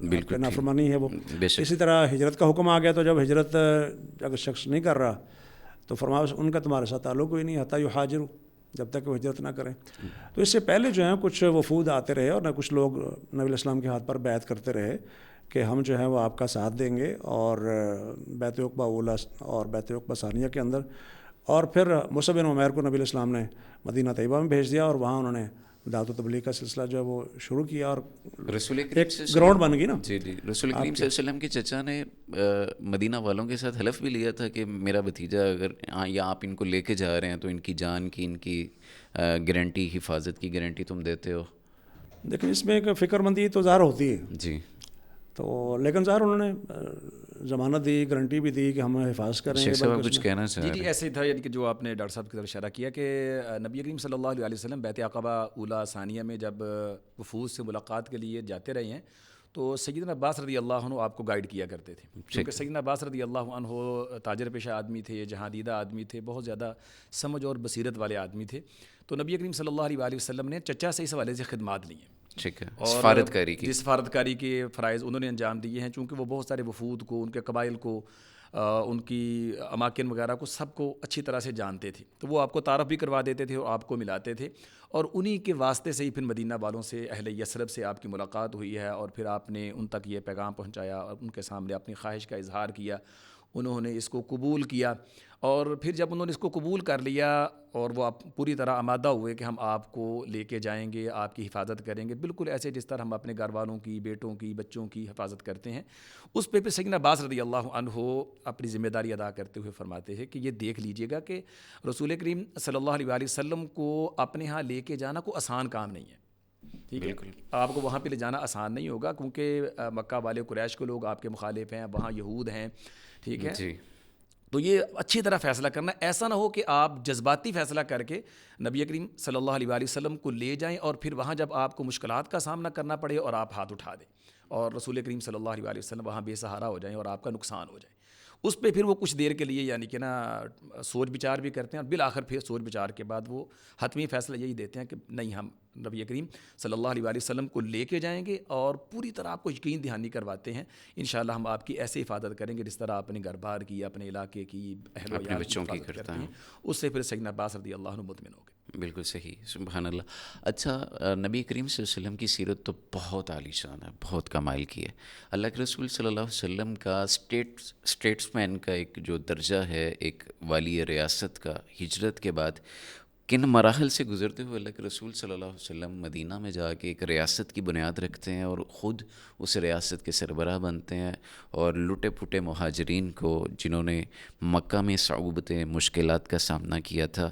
بالکل نافرمانی ہے وہ. اسی طرح ہجرت کا حکم آ گیا، تو جب ہجرت اگر شخص نہیں کر رہا تو فرمایا ان کا تمہارے ساتھ تعلق کوئی نہیں حتی یہاجروا، جب تک وہ ہجرت نہ کریں. تو اس سے پہلے جو ہیں کچھ وفود آتے رہے، اور نہ کچھ لوگ نبی علیہ السلام کے ہاتھ پر بیعت کرتے رہے کہ ہم جو ہے وہ آپ کا ساتھ دیں گے. اور بیعت عقبہ اولیٰ اور بیعت عقبہ ثانیہ کے اندر، اور پھر مصعب بن عمیر کو نبی علیہ السلام نے مدینہ طیبہ میں بھیج دیا، اور وہاں انہوں نے دعوت و تبلیغ کا سلسلہ جو ہے وہ شروع کیا، اور رسول ایک گراؤنڈ بن گئی نا. جی جی. رسول کریم صلی اللہ علیہ وسلم کے چچا نے مدینہ والوں کے ساتھ حلف بھی لیا تھا کہ میرا بھتیجا اگر یا آپ ان کو لے کے جا رہے ہیں تو ان کی جان کی، ان کی گارنٹی، حفاظت کی گارنٹی تم دیتے ہو. لیکن اس میں ایک فکر مندی تو ظاہر ہوتی ہے. جی. تو لیکن ظاہر انہوں نے ضمانت دی، گارنٹی بھی دی کہ ہم حفاظ کریں گے. شیخ صاحب کچھ کہنا چاہ رہے ہیں؟ جی ایسے ہی تھا، یعنی کہ جو آپ نے ڈاکٹر صاحب کی طرف اشارہ کیا کہ نبی کریم صلی اللہ علیہ وسلم بیعت عقبہ اولیٰ ثانیہ میں جب وفود سے ملاقات کے لیے جاتے رہے ہیں تو سیدنا عباس رضی اللہ عنہ آپ کو گائیڈ کیا کرتے تھے، کیونکہ سیدنا عباس رضی اللہ عنہ تاجر پیشہ آدمی تھے، جہاں دیدہ آدمی تھے، بہت زیادہ سمجھ اور بصیرت والے آدمی تھے. تو نبی کریم صلی اللہ علیہ وسلم نے چچا سے اس حوالے سے خدمات لی ہیں. ٹھیک ہے. سفارت کاری کی، سفارت کاری کے فرائض انہوں نے انجام دیے ہیں، چونکہ وہ بہت سارے وفود کو، ان کے قبائل کو، ان کی اماکن وغیرہ کو، سب کو اچھی طرح سے جانتے تھے. تو وہ آپ کو تعارف بھی کروا دیتے تھے اور آپ کو ملاتے تھے، اور انہی کے واسطے سے ہی پھر مدینہ والوں سے، اہل یثرب سے آپ کی ملاقات ہوئی ہے، اور پھر آپ نے ان تک یہ پیغام پہنچایا اور ان کے سامنے اپنی خواہش کا اظہار کیا. انہوں نے اس کو قبول کیا، اور پھر جب انہوں نے اس کو قبول کر لیا اور وہ پوری طرح آمادہ ہوئے کہ ہم آپ کو لے کے جائیں گے، آپ کی حفاظت کریں گے، بالکل ایسے جس طرح ہم اپنے گھر والوں کی، بیٹوں کی، بچوں کی حفاظت کرتے ہیں، اس پہ سیدنا عباس رضی اللہ عنہ اپنی ذمہ داری ادا کرتے ہوئے فرماتے ہیں کہ یہ دیکھ لیجئے گا کہ رسول کریم صلی اللہ علیہ وسلم کو اپنے ہاں لے کے جانا کوئی آسان کام نہیں ہے. ٹھیک ہے، آپ کو وہاں پہ لے جانا آسان نہیں ہوگا، کیونکہ مکہ والے قریش کے لوگ آپ کے مخالف ہیں، وہاں یہود ہیں. ٹھیک ہے جی. تو یہ اچھی طرح فیصلہ کرنا، ایسا نہ ہو کہ آپ جذباتی فیصلہ کر کے نبی کریم صلی اللہ علیہ وسلم کو لے جائیں اور پھر وہاں جب آپ کو مشکلات کا سامنا کرنا پڑے اور آپ ہاتھ اٹھا دیں اور رسول کریم صلی اللہ علیہ وسلم وہاں بے سہارا ہو جائیں اور آپ کا نقصان ہو جائے. اس پہ پھر وہ کچھ دیر کے لیے یعنی کہ نا سوچ بچار بھی کرتے ہیں، اور بالآخر پھر سوچ بچار کے بعد وہ حتمی فیصلہ یہی دیتے ہیں کہ نہیں، ہم نبی کریم صلی اللہ علیہ وسلم کو لے کے جائیں گے اور پوری طرح آپ کو یقین دہانی کرواتے ہیں انشاءاللہ ہم آپ کی ایسے حفاظت کریں گے جس طرح اپنے گھر بار کی، اپنے علاقے کی، اہل و عیال بچوں کی کرتے ہیں. اس سے پھر سیدنا عباس رضی اللہ عنہ مطمئن ہو گئے. بالکل صحیح، سبحان اللہ. اچھا، نبی کریم صلی اللہ علیہ وسلم کی سیرت تو بہت عالی شان ہے، بہت کمال کی ہے. اللہ کے رسول صلی اللہ علیہ وسلم کا اسٹیٹس مین کا ایک جو درجہ ہے، ایک والی ریاست کا، ہجرت کے بعد کن مراحل سے گزرتے ہوئے اللہ کے رسول صلی اللہ علیہ وسلم مدینہ میں جا کے ایک ریاست کی بنیاد رکھتے ہیں اور خود اس ریاست کے سربراہ بنتے ہیں، اور لٹے پھٹے مہاجرین کو جنہوں نے مکہ میں صعوبتیں مشکلات کا سامنا کیا تھا،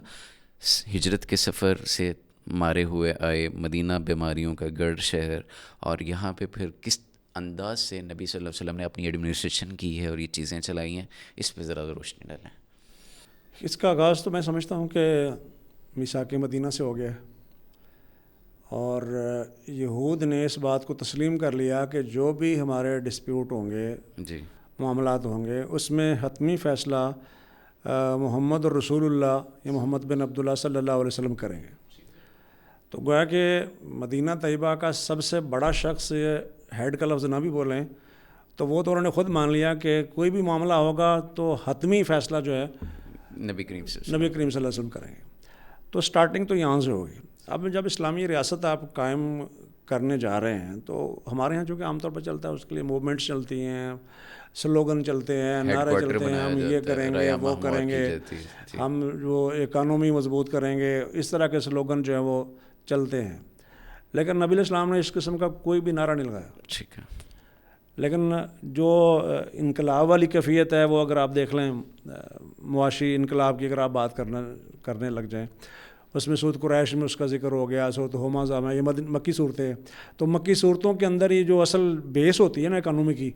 ہجرت کے سفر سے مارے ہوئے آئے، مدینہ بیماریوں کا گڑھ شہر، اور یہاں پہ پھر کس انداز سے نبی صلی اللہ علیہ وسلم نے اپنی ایڈمنسٹریشن کی ہے اور یہ چیزیں چلائی ہیں، اس پہ ذرا روشنی ڈالیں۔ اس کا آغاز تو میں سمجھتا ہوں کہ میثاق مدینہ سے ہو گیا ہے، اور یہود نے اس بات کو تسلیم کر لیا کہ جو بھی ہمارے ڈسپیوٹ ہوں گے، جی، معاملات ہوں گے، اس میں حتمی فیصلہ محمد رسول اللہ یا محمد بن عبداللہ صلی اللہ علیہ وسلم کریں گے۔ تو گویا کہ مدینہ طیبہ کا سب سے بڑا شخص ہیڈ کا لفظ نہ بھی بولیں تو وہ تو انہوں نے خود مان لیا کہ کوئی بھی معاملہ ہوگا تو حتمی فیصلہ جو ہے نبی کریم سے نبی کریم صلی اللہ علیہ وسلم کریں گے۔ تو سٹارٹنگ تو یہاں سے ہوگی۔ اب جب اسلامی ریاست آپ قائم کرنے جا رہے ہیں تو ہمارے ہاں جو کہ عام طور پر چلتا ہے، اس کے لیے موومنٹس چلتی ہیں، سلوگن چلتے ہیں، نعرے چلتے ہیں، ہم یہ کریں گے، وہ کریں گے، ہم جو اکانومی مضبوط کریں گے، اس طرح کے سلوگن جو ہیں وہ چلتے ہیں۔ لیکن نبی علیہ السلام نے اس قسم کا کوئی بھی نعرہ نہیں لگایا۔ ٹھیک ہے۔ لیکن جو انقلاب والی کیفیت ہے وہ اگر آپ دیکھ لیں، معاشی انقلاب کی اگر آپ بات کرنے لگ جائیں، اس میں سورۃ قریش میں اس کا ذکر ہو گیا، سورۃ ہمزہ میں، یہ مکی صورتیں ہیں۔ تو مکی صورتوں کے اندر یہ جو اصل بیس ہوتی ہے نا اکانومی کی،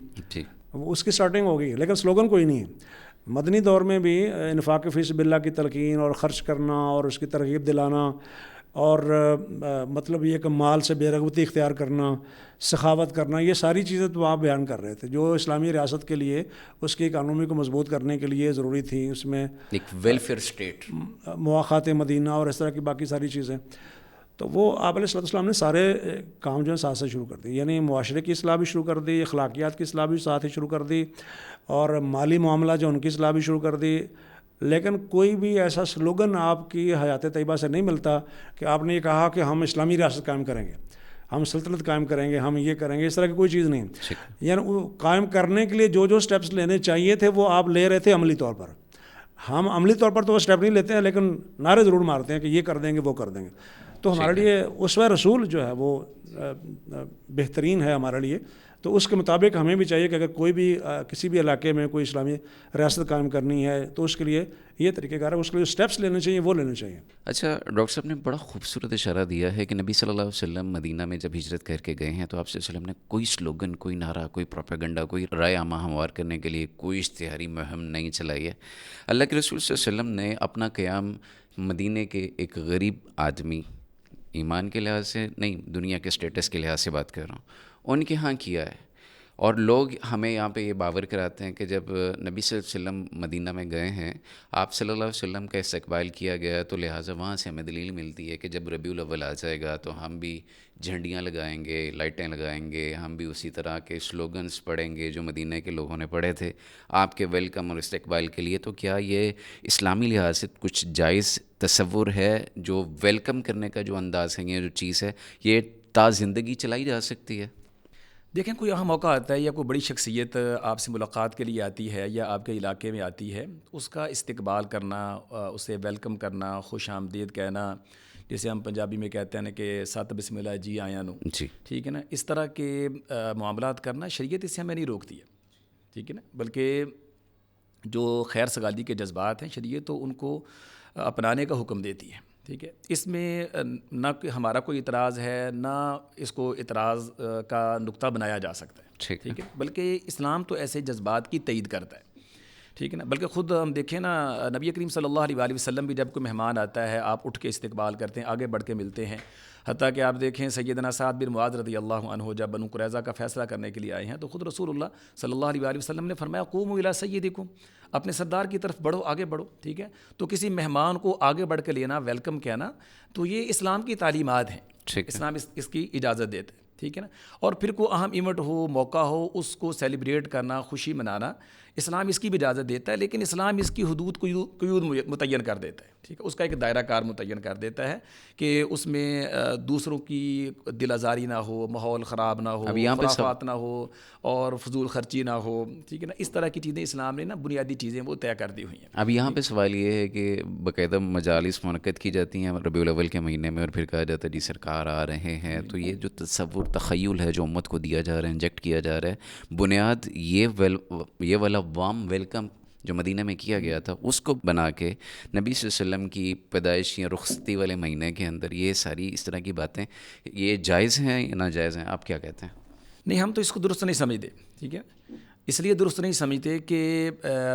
اس کی سٹارٹنگ ہوگی، لیکن سلوگن کوئی نہیں ہے۔ مدنی دور میں بھی انفاق فی سبیل اللہ کی تلقین اور خرچ کرنا اور اس کی ترغیب دلانا، اور مطلب یہ کہ مال سے بے رغبتی اختیار کرنا، سخاوت کرنا، یہ ساری چیزیں تو آپ بیان کر رہے تھے جو اسلامی ریاست کے لیے، اس کی اکانومی کو مضبوط کرنے کے لیے ضروری تھی۔ اس میں ایک ویلفیئر اسٹیٹ، مواخات مدینہ اور اس طرح کی باقی ساری چیزیں، تو وہ آپ علیہ السلام نے سارے کام جو ہے ساتھ سے شروع کر دی، یعنی معاشرے کی اصلاح بھی شروع کر دی، اخلاقیات کی اصلاح بھی ساتھ ہی شروع کر دی، اور مالی معاملہ جو ان کی اصلاح بھی شروع کر دی۔ لیکن کوئی بھی ایسا سلوگن آپ کی حیات طیبہ سے نہیں ملتا کہ آپ نے یہ کہا کہ ہم اسلامی ریاست قائم کریں گے، ہم سلطنت قائم کریں گے، ہم یہ کریں گے، اس طرح کی کوئی چیز نہیں۔ یعنی وہ قائم کرنے کے لیے جو اسٹیپس لینے چاہیے تھے وہ آپ لے رہے تھے عملی طور پر۔ ہم عملی طور پر تو وہ اسٹیپ نہیں لیتے ہیں، لیکن نعرے ضرور مارتے ہیں کہ یہ کر دیں گے، وہ کر دیں گے۔ تو ہمارے لیے اسوہ رسول جو ہے وہ بہترین ہے ہمارے لیے۔ تو اس کے مطابق ہمیں بھی چاہیے کہ اگر کوئی بھی کسی بھی علاقے میں کوئی اسلامی ریاست قائم کرنی ہے تو اس کے لیے یہ طریقہ کار ہے، اس کے لیے اسٹیپس لینے چاہیے، وہ لینے چاہیے۔ اچھا ڈاکٹر صاحب نے بڑا خوبصورت اشارہ دیا ہے کہ نبی صلی اللہ علیہ وسلم مدینہ میں جب ہجرت کر کے گئے ہیں تو آپ صلی اللہ علیہ وسلم نے کوئی سلوگن، کوئی نعرہ، کوئی پروپیگنڈا، کوئی رائے عامہ ہموار کرنے کے لیے کوئی اشتہاری مہم نہیں چلائی ہے۔ اللہ کے رسول صلی اللہ علیہ وسلم نے اپنا قیام مدینہ کے ایک غریب آدمی، ایمان کے لحاظ سے نہیں، دنیا کے اسٹیٹس کے لحاظ سے بات کر رہا ہوں، ان کے ہاں کیا ہے۔ اور لوگ ہمیں یہاں پہ یہ باور کراتے ہیں کہ جب نبی صلی اللہ علیہ وسلم مدینہ میں گئے ہیں، آپ صلی اللہ علیہ وسلم کا استقبال کیا گیا، تو لہٰذا وہاں سے ہمیں دلیل ملتی ہے کہ جب ربیع الاول آ جائے گا تو ہم بھی جھنڈیاں لگائیں گے، لائٹیں لگائیں گے، ہم بھی اسی طرح کے سلوگنز پڑھیں گے جو مدینہ کے لوگوں نے پڑھے تھے آپ کے ویلکم اور استقبال کے لیے۔ تو کیا یہ اسلامی لحاظ سے کچھ جائز تصور ہے جو ویلکم کرنے کا جو انداز ہے، یہ جو چیز ہے، یہ تا زندگی چلائی جا سکتی ہے؟ دیکھیں، کوئی اہم موقع آتا ہے یا کوئی بڑی شخصیت آپ سے ملاقات کے لیے آتی ہے یا آپ کے علاقے میں آتی ہے، اس کا استقبال کرنا، اسے ویلکم کرنا، خوش آمدید کہنا، جیسے ہم پنجابی میں کہتے ہیں نا کہ سات بسم اللہ جی آیا نو، جی ٹھیک ہے نا، اس طرح کے معاملات کرنا شریعت اس سے ہمیں نہیں روکتی ہے، ٹھیک ہے نا، بلکہ جو خیر سگالی کے جذبات ہیں شریعت تو ان کو اپنانے کا حکم دیتی ہے، ٹھیک ہے۔ اس میں نہ ہمارا کوئی اعتراض ہے، نہ اس کو اعتراض کا نقطہ بنایا جا سکتا ہے، ٹھیک ہے، بلکہ اسلام تو ایسے جذبات کی تائید کرتا ہے، ٹھیک ہے نا۔ بلکہ خود ہم دیکھیں نا، نبی کریم صلی اللہ علیہ وسلم بھی جب کوئی مہمان آتا ہے آپ اٹھ کے استقبال کرتے ہیں، آگے بڑھ کے ملتے ہیں۔ حتیٰ کہ آپ دیکھیں سیدنا سعد بن معاذ رضی اللہ عنہ جب بنو قریظہ کا فیصلہ کرنے کے لیے آئے ہیں تو خود رسول اللہ صلی اللہ علیہ وسلم نے فرمایا قوموا الی سیدکم، اپنے سردار کی طرف بڑھو، آگے بڑھو، ٹھیک ہے۔ تو کسی مہمان کو آگے بڑھ کے لینا، ویلکم کہنا، تو یہ اسلام کی تعلیمات ہیں، اسلام اس کی اجازت دیتے ہیں، ٹھیک ہے نا. اور پھر کوئی اہم ایونٹ ہو، موقع ہو، اس کو سیلیبریٹ کرنا، خوشی منانا، اسلام اس کی بھی اجازت دیتا ہے، لیکن اسلام اس کی حدود قیود متعین کر دیتا ہے. ٹھیک ہے، اس کا ایک دائرہ کار متعین کر دیتا ہے کہ اس میں دوسروں کی دل آزاری نہ ہو، ماحول خراب نہ ہو، خرافات نہ ہو اور فضول خرچی نہ ہو. ٹھیک ہے نا، اس طرح کی چیزیں اسلام نے نا بنیادی چیزیں وہ طے کر دی ہوئی ہیں. اب یہاں پہ سوال یہ ہے کہ باقاعدہ مجالس منعقد کی جاتی ہیں ربیع الاول کے مہینے میں، اور پھر کہا جاتا ہے جی سرکار آ رہے ہیں، تو یہ جو تصور تخیل ہے جو امت کو دیا جا رہا ہے، انجیکٹ کیا جا رہا ہے، بنیاد یہ والا وارم ویلکم جو مدینہ میں کیا گیا تھا اس کو بنا کے نبی صلی اللہ علیہ وسلم کی پیدائش یا رخصتی والے مہینے کے اندر یہ ساری اس طرح کی باتیں یہ جائز ہیں یا ناجائز ہیں؟ آپ کیا کہتے ہیں؟ نہیں، ہم تو اس کو درست نہیں سمجھتے. ٹھیک ہے، اس لیے درست نہیں سمجھتے کہ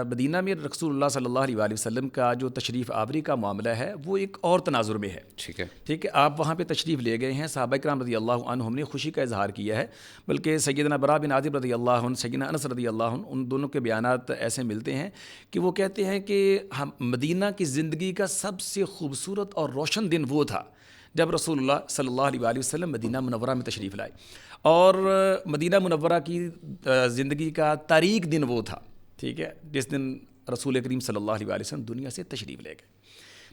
مدینہ میں رسول اللہ صلی اللہ علیہ وسلم کا جو تشریف آوری کا معاملہ ہے وہ ایک اور تناظر میں ہے. ٹھیک ہے، ٹھیک ہے، آپ وہاں پہ تشریف لے گئے ہیں، صحابہ کرام رضی اللہ عنہم نے خوشی کا اظہار کیا ہے، بلکہ سیدنا برا بن عازب رضی اللہ عنہ، سیدنا انس رضی اللہ عنہ، ان دونوں کے بیانات ایسے ملتے ہیں کہ وہ کہتے ہیں کہ ہم مدینہ کی زندگی کا سب سے خوبصورت اور روشن دن وہ تھا جب رسول اللہ صلی اللہ علیہ وسلم مدینہ منورہ میں تشریف لائے. اور مدینہ منورہ کی زندگی کا تاریک دن وہ تھا، ٹھیک ہے، جس دن رسول کریم صلی اللہ علیہ وسلم دنیا سے تشریف لے گئے.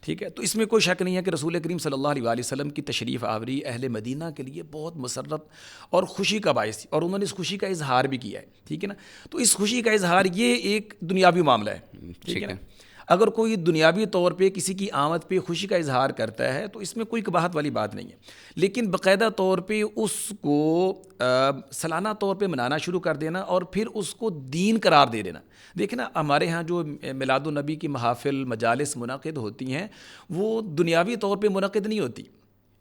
ٹھیک ہے، تو اس میں کوئی شک نہیں ہے کہ رسول کریم صلی اللہ علیہ وسلم کی تشریف آوری اہل مدینہ کے لیے بہت مسرت اور خوشی کا باعث تھی، اور انہوں نے اس خوشی کا اظہار بھی کیا ہے. ٹھیک ہے نا، تو اس خوشی کا اظہار یہ ایک دنیاوی معاملہ ہے. ٹھیک ہے نا، اگر کوئی دنیاوی طور پہ کسی کی آمد پہ خوشی کا اظہار کرتا ہے تو اس میں کوئی قباحت والی بات نہیں ہے، لیکن باقاعدہ طور پہ اس کو سالانہ طور پہ منانا شروع کر دینا اور پھر اس کو دین قرار دے دینا. دیکھیں نا، ہمارے ہاں جو میلاد النبی کی محافل مجالس منعقد ہوتی ہیں وہ دنیاوی طور پہ منعقد نہیں ہوتی،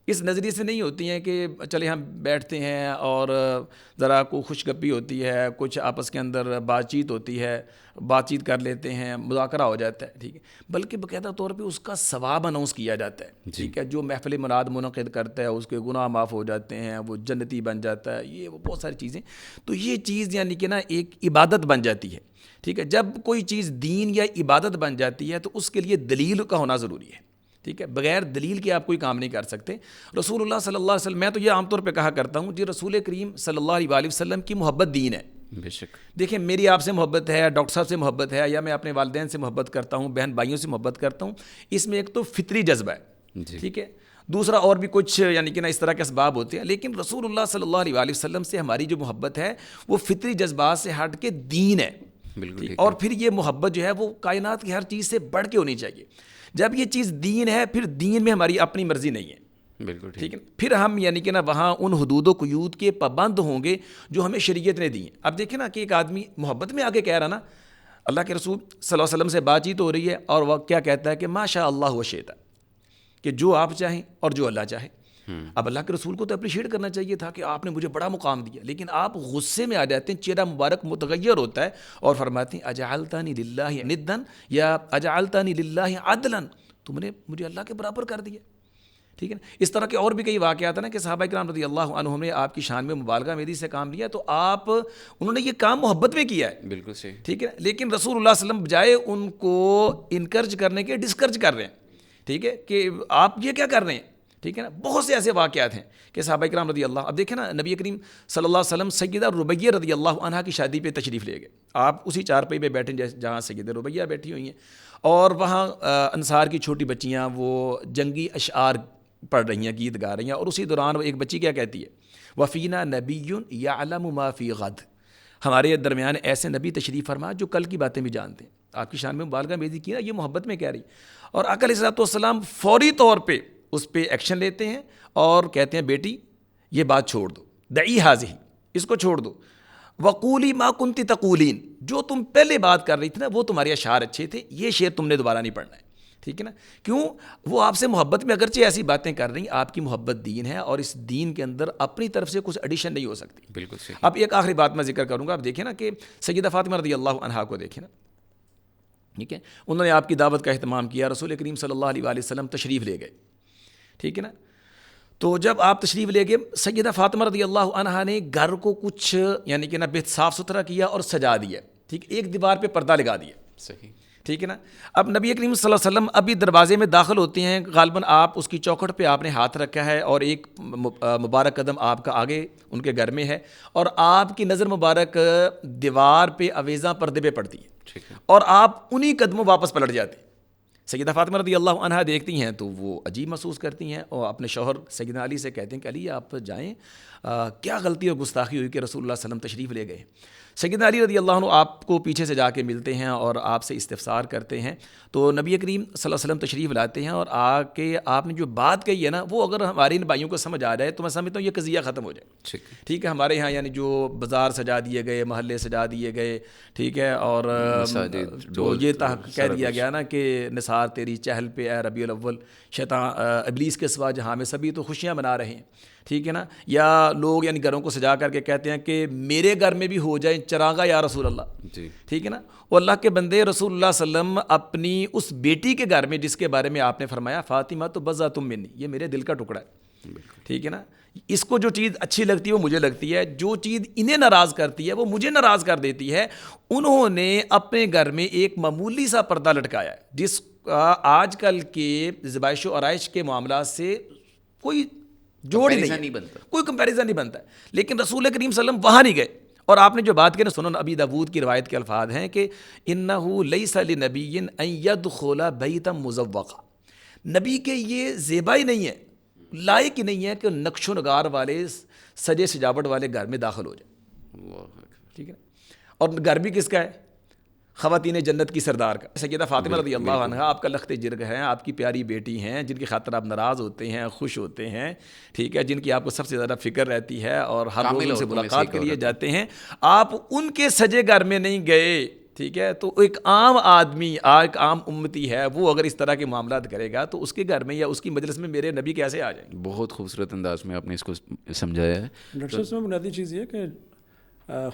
اس نظریے سے نہیں ہوتی ہیں کہ چلے ہم بیٹھتے ہیں اور ذرا کو خوش گپی ہوتی ہے، کچھ آپس کے اندر بات چیت ہوتی ہے، بات چیت کر لیتے ہیں، مذاکرہ ہو جاتا ہے. ٹھیک ہے، بلکہ باقاعدہ طور پہ اس کا ثواب اناؤنس کیا جاتا ہے. ٹھیک ہے، جو محفل مناد منعقد کرتا ہے اس کے گناہ معاف ہو جاتے ہیں، وہ جنتی بن جاتا ہے، یہ وہ بہت ساری چیزیں. تو یہ چیز یعنی کہ نا ایک عبادت بن جاتی ہے. ٹھیک ہے، جب کوئی چیز دین یا عبادت بن جاتی ہے تو اس کے لیے دلیل کا ہونا ضروری ہے. ٹھیک ہے، بغیر دلیل کے آپ کوئی کام نہیں کر سکتے. رسول اللہ صلی اللہ علیہ وسلم، میں تو یہ عام طور پہ کہا کرتا ہوں جی رسول کریم صلی اللہ علیہ وسلم کی محبت دین ہے. بے شک، دیکھیں میری آپ سے محبت ہے، ڈاکٹر صاحب سے محبت ہے، یا میں اپنے والدین سے محبت کرتا ہوں، بہن بھائیوں سے محبت کرتا ہوں، اس میں ایک تو فطری جذبہ ہے. ٹھیک ہے، دوسرا اور بھی کچھ یعنی کہ نا اس طرح کے اسباب ہوتے ہیں، لیکن رسول اللہ صلی اللہ علیہ وسلم سے ہماری جو محبت ہے وہ فطری جذبات سے ہٹ کے دین ہے. بالکل. اور پھر یہ محبت جو ہے وہ کائنات کی ہر چیز سے بڑھ کے ہونی چاہیے. جب یہ چیز دین ہے پھر دین میں ہماری اپنی مرضی نہیں ہے. بالکل ٹھیک ہے، پھر ہم یعنی کہ نا وہاں ان حدود و قیود کے پابند ہوں گے جو ہمیں شریعت نے دی ہیں. اب دیکھیں نا کہ ایک آدمی محبت میں آگے کہہ رہا نا، اللہ کے رسول صلی اللہ علیہ وسلم سے بات چیت ہو رہی ہے اور وہ کیا کہتا ہے کہ ما شاء اللہ و شئت، کہ جو آپ چاہیں اور جو اللہ چاہے. اب اللہ کے رسول کو تو اپریشیٹ کرنا چاہیے تھا کہ آپ نے مجھے بڑا مقام دیا، لیکن آپ غصے میں آ جاتے ہیں، چہرہ مبارک متغیر ہوتا ہے اور فرماتے ہیں اجعلتنی للہ ندا یا اجعلتنی للہ عدلا، تم نے مجھے اللہ کے برابر کر دیا. ٹھیک ہے نا، اس طرح کے اور بھی کئی واقعات ہیں نا کہ صحابہ کرام رضی اللہ عنہم نے آپ کی شان میں مبالغہ میری سے کام لیا، تو انہوں نے یہ کام محبت میں کیا ہے. بالکل صحیح. ٹھیک ہے، لیکن رسول اللہ صلی اللہ علیہ وسلم بجائے ان کو انکرج کرنے کے ڈسکرج کر رہے ہیں. ٹھیک ہے، کہ آپ یہ کیا کر رہے ہیں. ٹھیک ہے نا، بہت سے ایسے واقعات ہیں کہ صحابہ کرام رضی اللہ، اب دیکھیں نا نبی کریم صلی اللہ علیہ وسلم سیدہ ربیہ رضی اللہ عنہا کی شادی پہ تشریف لے گئے. آپ اسی چارپائی پہ بیٹھے جہاں سیدہ ربیہ بیٹھی ہوئی ہیں، اور وہاں انصار کی چھوٹی بچیاں وہ جنگی اشعار پڑھ رہی ہیں، گیت گا رہی ہیں، اور اسی دوران وہ ایک بچی کیا کہتی ہے، وفینا نبی یعلم ما فی غد، ہمارے درمیان ایسے نبی تشریف فرما جو کل کی باتیں بھی جانتے ہیں. آپ کی شان میں مبالغہ میری کی نا، یہ محبت میں کہہ رہی. اور آقا علیہ الصلوۃ والسلام فوری طور پہ اس پہ ایکشن لیتے ہیں اور کہتے ہیں بیٹی یہ بات چھوڑ دو، دعی حاضی، اس کو چھوڑ دو. وقولی ما کنتی تقولین، جو تم پہلے بات کر رہی تھی نا وہ تمہارے اشعار اچھے تھے، یہ شعر تم نے دوبارہ نہیں پڑھنا ہے. ٹھیک ہے نا، کیوں؟ وہ آپ سے محبت میں اگرچہ ایسی باتیں کر رہی ہیں، آپ کی محبت دین ہے اور اس دین کے اندر اپنی طرف سے کچھ ایڈیشن نہیں ہو سکتی. بالکل صحیح. اب ایک آخری بات میں ذکر کروں گا. آپ دیکھیں نا کہ سیدہ فاطمہ رضی اللہ عنہا کو دیکھیں نا. ٹھیک ہے، انہوں نے آپ کی دعوت کا اہتمام کیا، رسول کریم صلی اللہ علیہ وسلم تشریف لے گئے. ٹھیک ہے نا، تو جب آپ تشریف لے گئے سیدہ فاطمہ رضی اللہ عنہا نے گھر کو کچھ یعنی کہ نا بہت صاف ستھرا کیا اور سجا دیا. ٹھیک، ایک دیوار پہ پردہ لگا دیا. صحیح. ٹھیک ہے نا. اب نبی کریم صلی اللہ علیہ وسلم ابھی دروازے میں داخل ہوتے ہیں, غالباً آپ اس کی چوکھٹ پہ آپ نے ہاتھ رکھا ہے اور ایک مبارک قدم آپ کا آگے ان کے گھر میں ہے, اور آپ کی نظر مبارک دیوار پہ اویزاں پردے پہ پڑتی ہے, اور آپ انہی قدموں واپس پلٹ جاتے ہیں. سیدہ فاطمہ رضی اللہ عنہا دیکھتی ہیں تو وہ عجیب محسوس کرتی ہیں, اور اپنے شوہر سیدنا علی سے کہتے ہیں کہ علی آپ جائیں, کیا غلطی اور گستاخی ہوئی کہ رسول اللہ صلی اللہ علیہ وسلم تشریف لے گئے. سیدنا علی رضی اللہ عنہ آپ کو پیچھے سے جا کے ملتے ہیں اور آپ سے استفسار کرتے ہیں. تو نبی کریم صلی اللہ علیہ وسلم تشریف لاتے ہیں, اور آ کے آپ نے جو بات کہی ہے نا, وہ اگر ہمارے ان بھائیوں کو سمجھ آ جائے تو میں سمجھتا ہوں یہ قضیہ ختم ہو جائے. ٹھیک ہے, ہمارے یہاں یعنی جو بازار سجا دیے گئے, محلے سجا دیے گئے, ٹھیک ہے, اور جو یہ کہہ دیا گیا نا کہ نثار تیری چہل پہ اے ربیع الاول, شیطان ابلیس کے سوا جہاں میں سبھی تو خوشیاں منا رہے ہیں. ٹھیک ہے نا, یا لوگ یعنی گھروں کو سجا کر کے کہتے ہیں کہ میرے گھر میں بھی ہو جائیں چراغاں یا رسول اللہ. ٹھیک ہے نا, وہ اللہ کے بندے رسول اللہ صلی اللہ علیہ وسلم اپنی اس بیٹی کے گھر میں جس کے بارے میں آپ نے فرمایا فاطمہ تو بضعۃ منی, یہ میرے دل کا ٹکڑا ہے. ٹھیک ہے نا, اس کو جو چیز اچھی لگتی ہے وہ مجھے لگتی ہے, جو چیز انہیں ناراض کرتی ہے وہ مجھے ناراض کر دیتی ہے. انہوں نے اپنے گھر میں ایک معمولی سا پردہ لٹکایا ہے جس کا آج کل کے ذبائش و آرائش کے معاملات سے کوئی جوڑ نہیں بنتا, کوئی کمپیریزن نہیں بنتا ہے. لیکن رسول کریم صلی اللہ علیہ وسلم وہاں نہیں گئے, اور آپ نے جو بات کی نا, سنن ابی داؤد کی روایت کے الفاظ ہیں کہ انہ لیس لنبی ان یدخل بیتا مزوقا, نبی کے یہ زیبا ہی نہیں ہے, لائق ہی نہیں ہے کہ نقش و نگار والے سجے سجاوٹ والے گھر میں داخل ہو جائے. ٹھیک ہے, اور گھر بھی کس کا ہے؟ خواتین جنت کی سردار کا. سیدہ فاطمہ رضی اللہ عنہا آپ کا لخت جرگ ہیں, آپ کی پیاری بیٹی ہیں, جن کی خاطر آپ ناراض ہوتے ہیں, خوش ہوتے ہیں. ٹھیک ہے, جن کی آپ کو سب سے زیادہ فکر رہتی ہے, اور ہر روز ان سے ملاقات کے لیے جاتے ہیں. آپ ان کے سجے گھر میں نہیں گئے. ٹھیک ہے, تو ایک عام آدمی, ایک عام امتی ہے, وہ اگر اس طرح کے معاملات کرے گا تو اس کے گھر میں یا اس کی مجلس میں میرے نبی کیسے آ جائیں گے؟ بہت خوبصورت انداز میں آپ نے اس کو سمجھایا ہے. ڈاکٹر صاحب, بنیادی چیز یہ کہ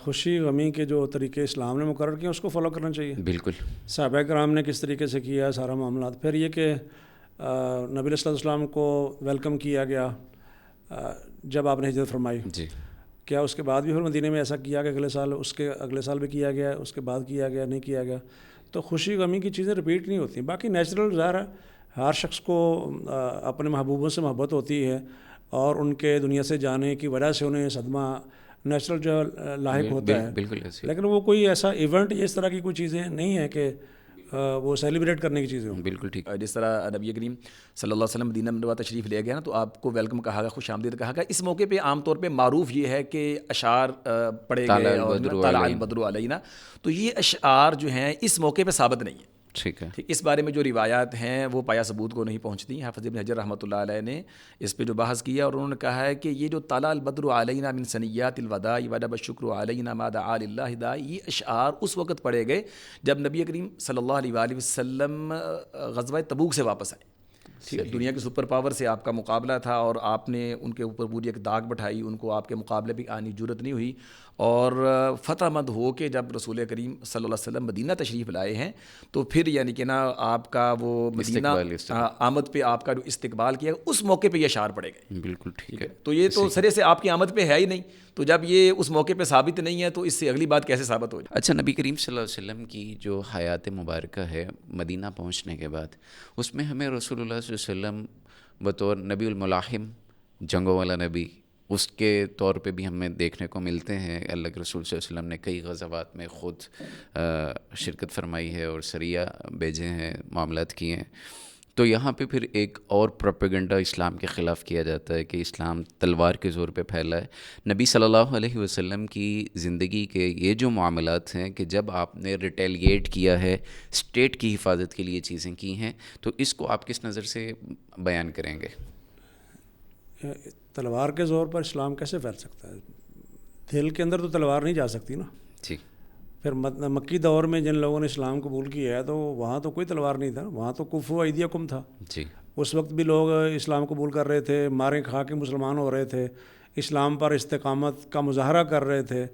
خوشی غمی کے جو طریقے اسلام نے مقرر کیے اس کو فالو کرنا چاہیے. بالکل, صحابہ کرام نے کس طریقے سے کیا سارا معاملات. پھر یہ کہ نبی علیہ السلام کو ویلکم کیا گیا جب آپ نے ہجرت فرمائی, کیا اس کے بعد بھی پھر مدینے میں ایسا کیا کہ اگلے سال, اس کے اگلے سال بھی کیا گیا, اس کے بعد کیا گیا, نہیں کیا گیا؟ تو خوشی غمی کی چیزیں رپیٹ نہیں ہوتی. باقی نیچرل ظاہر ہے, ہر شخص کو اپنے محبوبوں سے محبت ہوتی ہے, اور ان کے دنیا سے جانے کی وجہ سے انہیں صدمہ نیچرل جو لاحق ہوتا ہے. لیکن وہ کوئی ایسا ایونٹ اس طرح کی کوئی چیزیں نہیں ہیں کہ وہ سیلیبریٹ کرنے کی چیزیں ہوں. بالکل ٹھیک. جس طرح نبی کریم صلی اللہ علیہ وسلم مدینہ منورہ تشریف لے گیا نا, تو آپ کو ویلکم کہا گیا, خوش آمدید کہا گیا. اس موقع پہ عام طور پہ معروف یہ ہے کہ اشعار پڑھے گئے, اور طلع البدر علینا, تو یہ اشعار جو ہیں اس موقع پہ ثابت نہیں ہیں. ٹھیک ہے, اس بارے میں جو روایات ہیں وہ پایا ثبوت کو نہیں پہنچتی. حافظ ابن حجر رحمۃ اللہ علیہ نے اس پہ جو بحث کیا, اور انہوں نے کہا ہے کہ یہ جو طلع البدر علینا من ثنیات الوداع وجب الشکر علینا ما دعا للہ داعی, یہ اشعار اس وقت پڑھے گئے جب نبی کریم صلی اللہ علیہ وآلہ وسلم غزوہ تبوک سے واپس آئے. دنیا کے سپر پاور سے آپ کا مقابلہ تھا, اور آپ نے ان کے اوپر پوری ایک داغ بٹھائی, ان کو آپ کے مقابلے بھی آنے کی جرت نہیں ہوئی, اور فتح مند ہو کے جب رسول کریم صلی اللہ علیہ وسلم مدینہ تشریف لائے ہیں, تو پھر یعنی کہ نا آپ کا وہ مدینہ آمد پہ آپ کا جو استقبال کیا, اس موقع پہ یہ اشعار پڑے گئے. بالکل ٹھیک ہے. تو یہ تو سرے سے آپ کی آمد پہ ہے ہی نہیں, تو جب یہ اس موقع پہ ثابت نہیں ہے تو اس سے اگلی بات کیسے ثابت ہو جائے؟ اچھا, نبی کریم صلی اللہ علیہ وسلم کی جو حیات مبارکہ ہے مدینہ پہنچنے کے بعد, اس میں ہمیں رسول اللہ صلی اللہ علیہ وسلم بطور نبی الملاحم, جنگوں والا نبی, اس کے طور پہ بھی ہمیں دیکھنے کو ملتے ہیں. اللہ کے رسول صلی اللہ علیہ وسلم نے کئی غزوات میں خود شرکت فرمائی ہے اور سریہ بھیجے ہیں, معاملات کیے ہیں. تو یہاں پہ پھر ایک اور پروپیگنڈا اسلام کے خلاف کیا جاتا ہے کہ اسلام تلوار کے زور پہ پھیلا ہے. نبی صلی اللہ علیہ وسلم کی زندگی کے یہ جو معاملات ہیں کہ جب آپ نے ریٹیلیٹ کیا ہے, اسٹیٹ کی حفاظت کے لیے چیزیں کی ہیں, تو اس کو آپ کس نظر سے بیان کریں گے؟ تلوار کے زور پر اسلام کیسے پھیل سکتا ہے؟ دل کے اندر تو تلوار نہیں جا سکتی نا. جی. پھر مکی دور میں جن لوگوں نے اسلام قبول کیا ہے تو وہاں تو کوئی تلوار نہیں تھا, وہاں تو کفو ایدیکم تھا. جی. اس وقت بھی لوگ اسلام قبول کر رہے تھے, مارے کھا کے مسلمان ہو رہے تھے, اسلام پر استقامت کا مظاہرہ کر رہے تھے.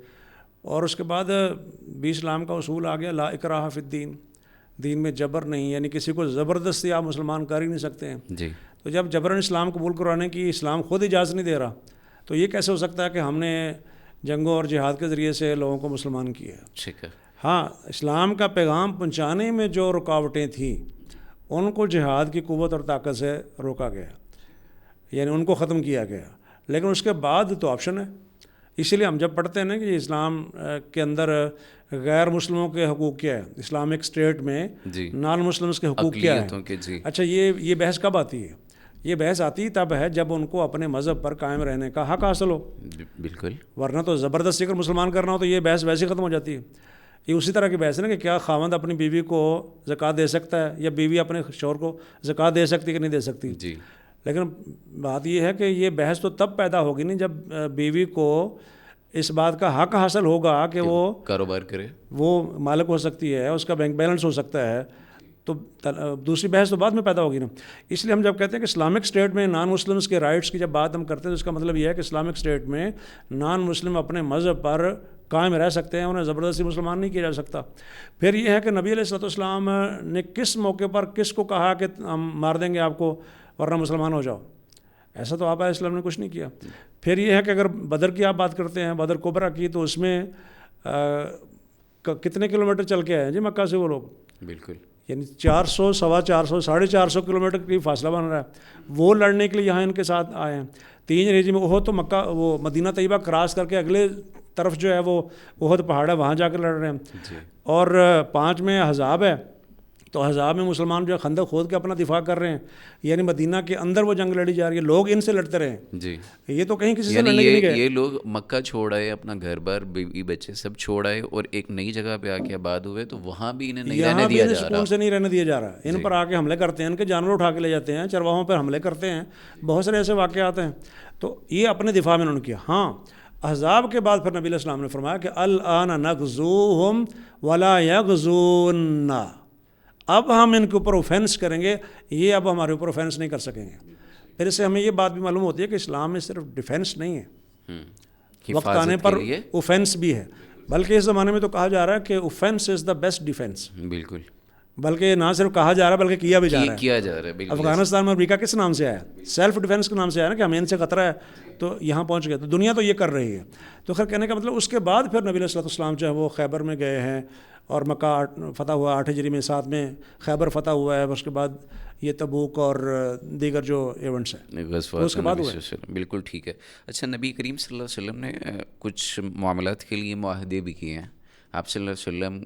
اور اس کے بعد بھی اسلام کا اصول آ گیا لا اکراہ فی الدین, دین میں جبر نہیں, یعنی کسی کو زبردستی آپ مسلمان کر ہی نہیں سکتے ہیں. جی. تو جب جبراً اسلام قبول کرانے کی اسلام خود اجازت نہیں دے رہا, تو یہ کیسے ہو سکتا ہے کہ ہم نے جنگوں اور جہاد کے ذریعے سے لوگوں کو مسلمان کیا ہے؟ ٹھیک ہے. ہاں اسلام کا پیغام پہنچانے میں جو رکاوٹیں تھیں ان کو جہاد کی قوت اور طاقت سے روکا گیا، یعنی ان کو ختم کیا گیا، لیکن اس کے بعد تو آپشن ہے۔ اسی لیے ہم جب پڑھتے ہیں نا کہ اسلام کے اندر غیر مسلموں کے حقوق کیا ہے، اسلامک اسٹیٹ میں جی نان مسلمس کے حقوق کیا اقلیتوں ہے، کے جی اچھا یہ بحث کب آتی ہے؟ یہ بحث آتی تب ہے جب ان کو اپنے مذہب پر قائم رہنے کا حق حاصل ہو، بالکل ورنہ تو زبردستی اگر مسلمان کرنا ہو تو یہ بحث ویسے ہی ختم ہو جاتی ہے۔ یہ اسی طرح کی بحث ہے نا کہ کیا خاوند اپنی بیوی کو زکوٰۃ دے سکتا ہے یا بیوی اپنے شوہر کو زکوٰۃ دے سکتی کہ نہیں دے سکتی؟ جی لیکن بات یہ ہے کہ یہ بحث تو تب پیدا ہوگی نہیں جب بیوی کو اس بات کا حق حاصل ہوگا کہ وہ کاروبار کرے، وہ مالک ہو سکتی ہے، اس کا بینک بیلنس ہو سکتا ہے، تو دوسری بحث تو بعد میں پیدا ہوگی نا۔ اس لیے ہم جب کہتے ہیں کہ اسلامک اسٹیٹ میں نان مسلمس کے رائٹس کی جب بات ہم کرتے ہیں تو اس کا مطلب یہ ہے کہ اسلامک اسٹیٹ میں نان مسلم اپنے مذہب پر قائم رہ سکتے ہیں، انہیں زبردستی مسلمان نہیں کیا جا سکتا۔ پھر یہ ہے کہ نبی علیہ السلام نے کس موقع پر کس کو کہا کہ ہم مار دیں گے آپ کو ورنہ مسلمان ہو جاؤ، ایسا تو آپ علیہ السلام نے کچھ نہیں کیا۔ پھر یہ ہے کہ اگر بدر کی آپ بات کرتے ہیں، بدر کبریٰ کی، تو اس میں کتنے کلومیٹر چل کے آئے ہیں جی مکہ سے وہ لوگ؟ بالکل یعنی 400 سوا 400 450 کلومیٹر کی فاصلہ بن رہا ہے، وہ لڑنے کے لیے یہاں ان کے ساتھ آئے ہیں۔ 3 ریجن میں احد تو مکہ وہ مدینہ طیبہ کراس کر کے اگلے طرف جو ہے وہ احد پہاڑ ہے، وہاں جا کے لڑ رہے ہیں۔ جی اور 5 میں احزاب ہے، تو احزاب میں مسلمان جو ہے خندق کھود کے اپنا دفاع کر رہے ہیں، یعنی مدینہ کے اندر وہ جنگ لڑی جا رہی ہے، لوگ ان سے لڑتے رہے ہیں، جی یہ تو کہیں کسی سے یعنی لڑنے کے نہیں گئے۔ یہ لوگ مکہ چھوڑ آئے، اپنا گھر بار بیوی بچے سب چھوڑ آئے اور ایک نئی جگہ پہ آ کے آباد ہوئے، تو وہاں بھی انہیں نہیں رہنے یہاں بھی دیا انہیں جا رہا۔ سکون سے نہیں رہنے دیا جا رہا، ان پر آ کے حملے کرتے ہیں، ان کے جانور اٹھا کے لے جاتے ہیں، چرواہوں پر حملے کرتے ہیں، بہت سارے ایسے واقعات ہیں۔ تو یہ اپنے دفاع میں انہوں نے کیا۔ ہاں احزاب کے بعد پھر نبی علیہ السلام نے فرمایا کہ الآن نغزوہم ولا یغزونا، اب ہم ان کے اوپر اوفینس کریں گے، یہ اب ہمارے اوپر اوفینس نہیں کر سکیں گے۔ پھر اس سے ہمیں یہ بات بھی معلوم ہوتی ہے کہ اسلام میں صرف ڈیفینس نہیں ہے، وقت آنے پر اوفینس بھی ہے، بلکہ اس زمانے میں تو کہا جا رہا ہے کہ offence is the best defence, بالکل بلکہ نہ صرف کہا جا رہا ہے بلکہ کیا بھی جا رہا ہے۔ کیا جا رہا ہے بالکل۔ افغانستان میں امریکہ کس نام سے آیا؟ سیلف ڈیفینس کے نام سے آیا نا، کہ ہمیں ان سے خطرہ ہے تو یہاں پہنچ گئے، تو دنیا تو یہ کر رہی ہے۔ تو خیر کہنے کا مطلب اس کے بعد پھر نبی علیہ السلام جو ہے وہ خیبر میں گئے ہیں، اور مکہ فتح ہوا 8 ہجری میں، 7 میں خیبر فتح ہوا ہے، اس کے بعد یہ تبوک اور دیگر جو ایونٹس ہیں اس کے بعد ہوئے۔ بالکل ٹھیک ہے۔ اچھا، نبی کریم صلی اللہ علیہ وسلم نے کچھ معاملات کے لیے معاہدے بھی کیے ہیں۔ آپ صلی اللہ علیہ وسلم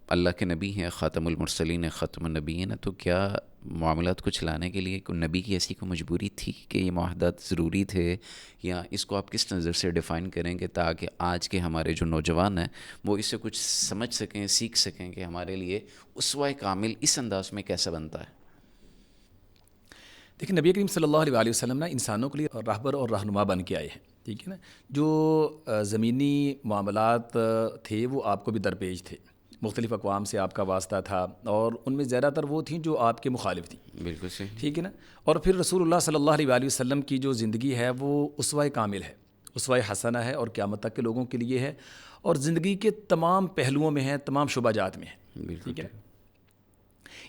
اللہ کے نبی ہیں، خاتم المرسلین ہیں، ختم النبیین ہیں، تو کیا معاملات کو چلانے کے لیے کوئی نبی کی ایسی کوئی مجبوری تھی کہ یہ معاہدات ضروری تھے، یا اس کو آپ کس نظر سے ڈیفائن کریں گے تاکہ آج کے ہمارے جو نوجوان ہیں وہ اس سے کچھ سمجھ سکیں، سیکھ سکیں کہ ہمارے لیے اسوہ کامل اس انداز میں کیسا بنتا ہے؟ دیکھیں، نبی کریم صلی اللہ علیہ وسلم نا انسانوں کے لیے راہبر اور رہنما بن کے آئے ہیں، ٹھیک ہے نا۔ جو زمینی معاملات تھے وہ آپ کو بھی درپیش تھے، مختلف اقوام سے آپ کا واسطہ تھا، اور ان میں زیادہ تر وہ تھیں جو آپ کے مخالف تھیں، بالکل صحیح، ٹھیک ہے نا۔ اور پھر رسول اللہ صلی اللہ علیہ وسلم کی جو زندگی ہے وہ اسوہ کامل ہے، اسوہ حسنہ ہے، اور قیامت تک کے لوگوں کے لیے ہے، اور زندگی کے تمام پہلوؤں میں ہے، تمام شعبہ جات میں ہے، ٹھیک ہے۔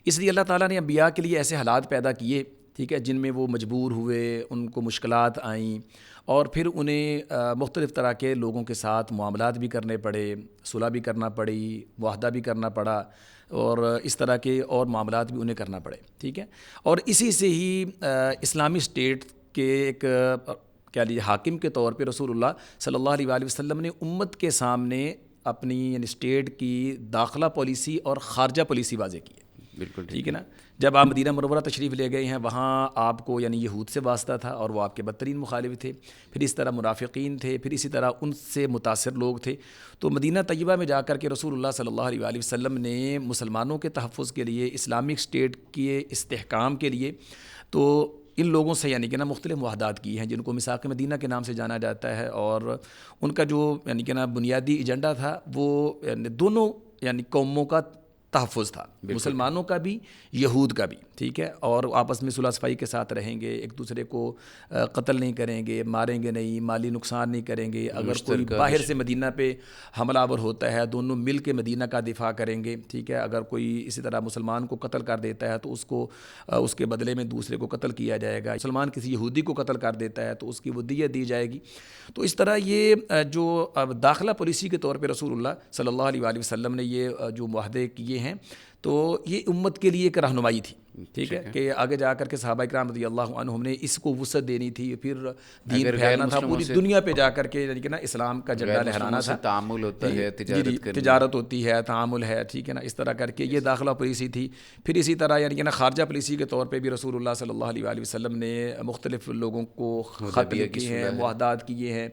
اس لیے اللہ تعالیٰ نے انبیاء کے لیے ایسے حالات پیدا کیے، ٹھیک ہے، جن میں وہ مجبور ہوئے، ان کو مشکلات آئیں، اور پھر انہیں مختلف طرح کے لوگوں کے ساتھ معاملات بھی کرنے پڑے، صلح بھی کرنا پڑی، معاہدہ بھی کرنا پڑا، اور اس طرح کے اور معاملات بھی انہیں کرنا پڑے، ٹھیک ہے۔ اور اسی سے ہی اسلامی اسٹیٹ کے ایک کیا لیجیے حاکم کے طور پہ رسول اللہ صلی اللہ علیہ وسلم نے امت کے سامنے اپنی یعنی اسٹیٹ کی داخلہ پالیسی اور خارجہ پالیسی واضح کی ہے، بالکل ٹھیک ہے نا۔ جب آپ مدینہ منورہ تشریف لے گئے ہیں، وہاں آپ کو یعنی یہود سے واسطہ تھا اور وہ آپ کے بدترین مخالف تھے، پھر اس طرح منافقین تھے، پھر اسی طرح ان سے متاثر لوگ تھے۔ تو مدینہ طیبہ میں جا کر کے رسول اللہ صلی اللہ علیہ وسلم نے مسلمانوں کے تحفظ کے لیے، اسلامک اسٹیٹ کے استحکام کے لیے، تو ان لوگوں سے یعنی کہ نا مختلف معاہدات کی ہیں، جن کو میثاق مدینہ کے نام سے جانا جاتا ہے، اور ان کا جو یعنی کہ نا بنیادی ایجنڈا تھا وہ دونوں یعنی قوموں کا تحفظ تھا، مسلمانوں کا بھی، یہود کا بھی، ٹھیک ہے, اور آپس میں صلح صفائی کے ساتھ رہیں گے, ایک دوسرے کو قتل نہیں کریں گے, ماریں گے نہیں, مالی نقصان نہیں کریں گے. اگر کوئی باہر سے مدینہ پہ حملہ آور ہوتا ہے دونوں مل کے مدینہ کا دفاع کریں گے, ٹھیک ہے. اگر کوئی اسی طرح مسلمان کو قتل کر دیتا ہے تو اس کو اس کے بدلے میں دوسرے کو قتل کیا جائے گا. مسلمان کسی یہودی کو قتل کر دیتا ہے تو اس کی وہ دیت دی جائے گی. تو اس طرح یہ جو داخلہ پالیسی کے طور پہ رسول اللہ صلی اللہ علیہ وآلہ وسلم نے یہ جو معاہدے کیے ہیں تو یہ امت کے لیے ایک رہنمائی تھی, ٹھیک ہے, کہ آگے جا کر کے صحابہ کرام رضی اللہ عنہم نے اس کو وسعت دینی تھی, پھر دین پھیلانا تھا پوری دنیا پہ جا کر کے, یعنی کہ نا اسلام کا جھنڈا لہرانا تھا. تعامل ہوتا ہے, تجارت ہوتی ہے, تعامل ہے, ٹھیک ہے نا, اس طرح کر کے یہ داخلہ پالیسی تھی. پھر اسی طرح یعنی کہ نا خارجہ پالیسی کے طور پہ بھی رسول اللہ صلی اللہ علیہ وآلہ وسلم نے مختلف لوگوں کو خط لکھے ہیں, معاہدات کیے ہیں,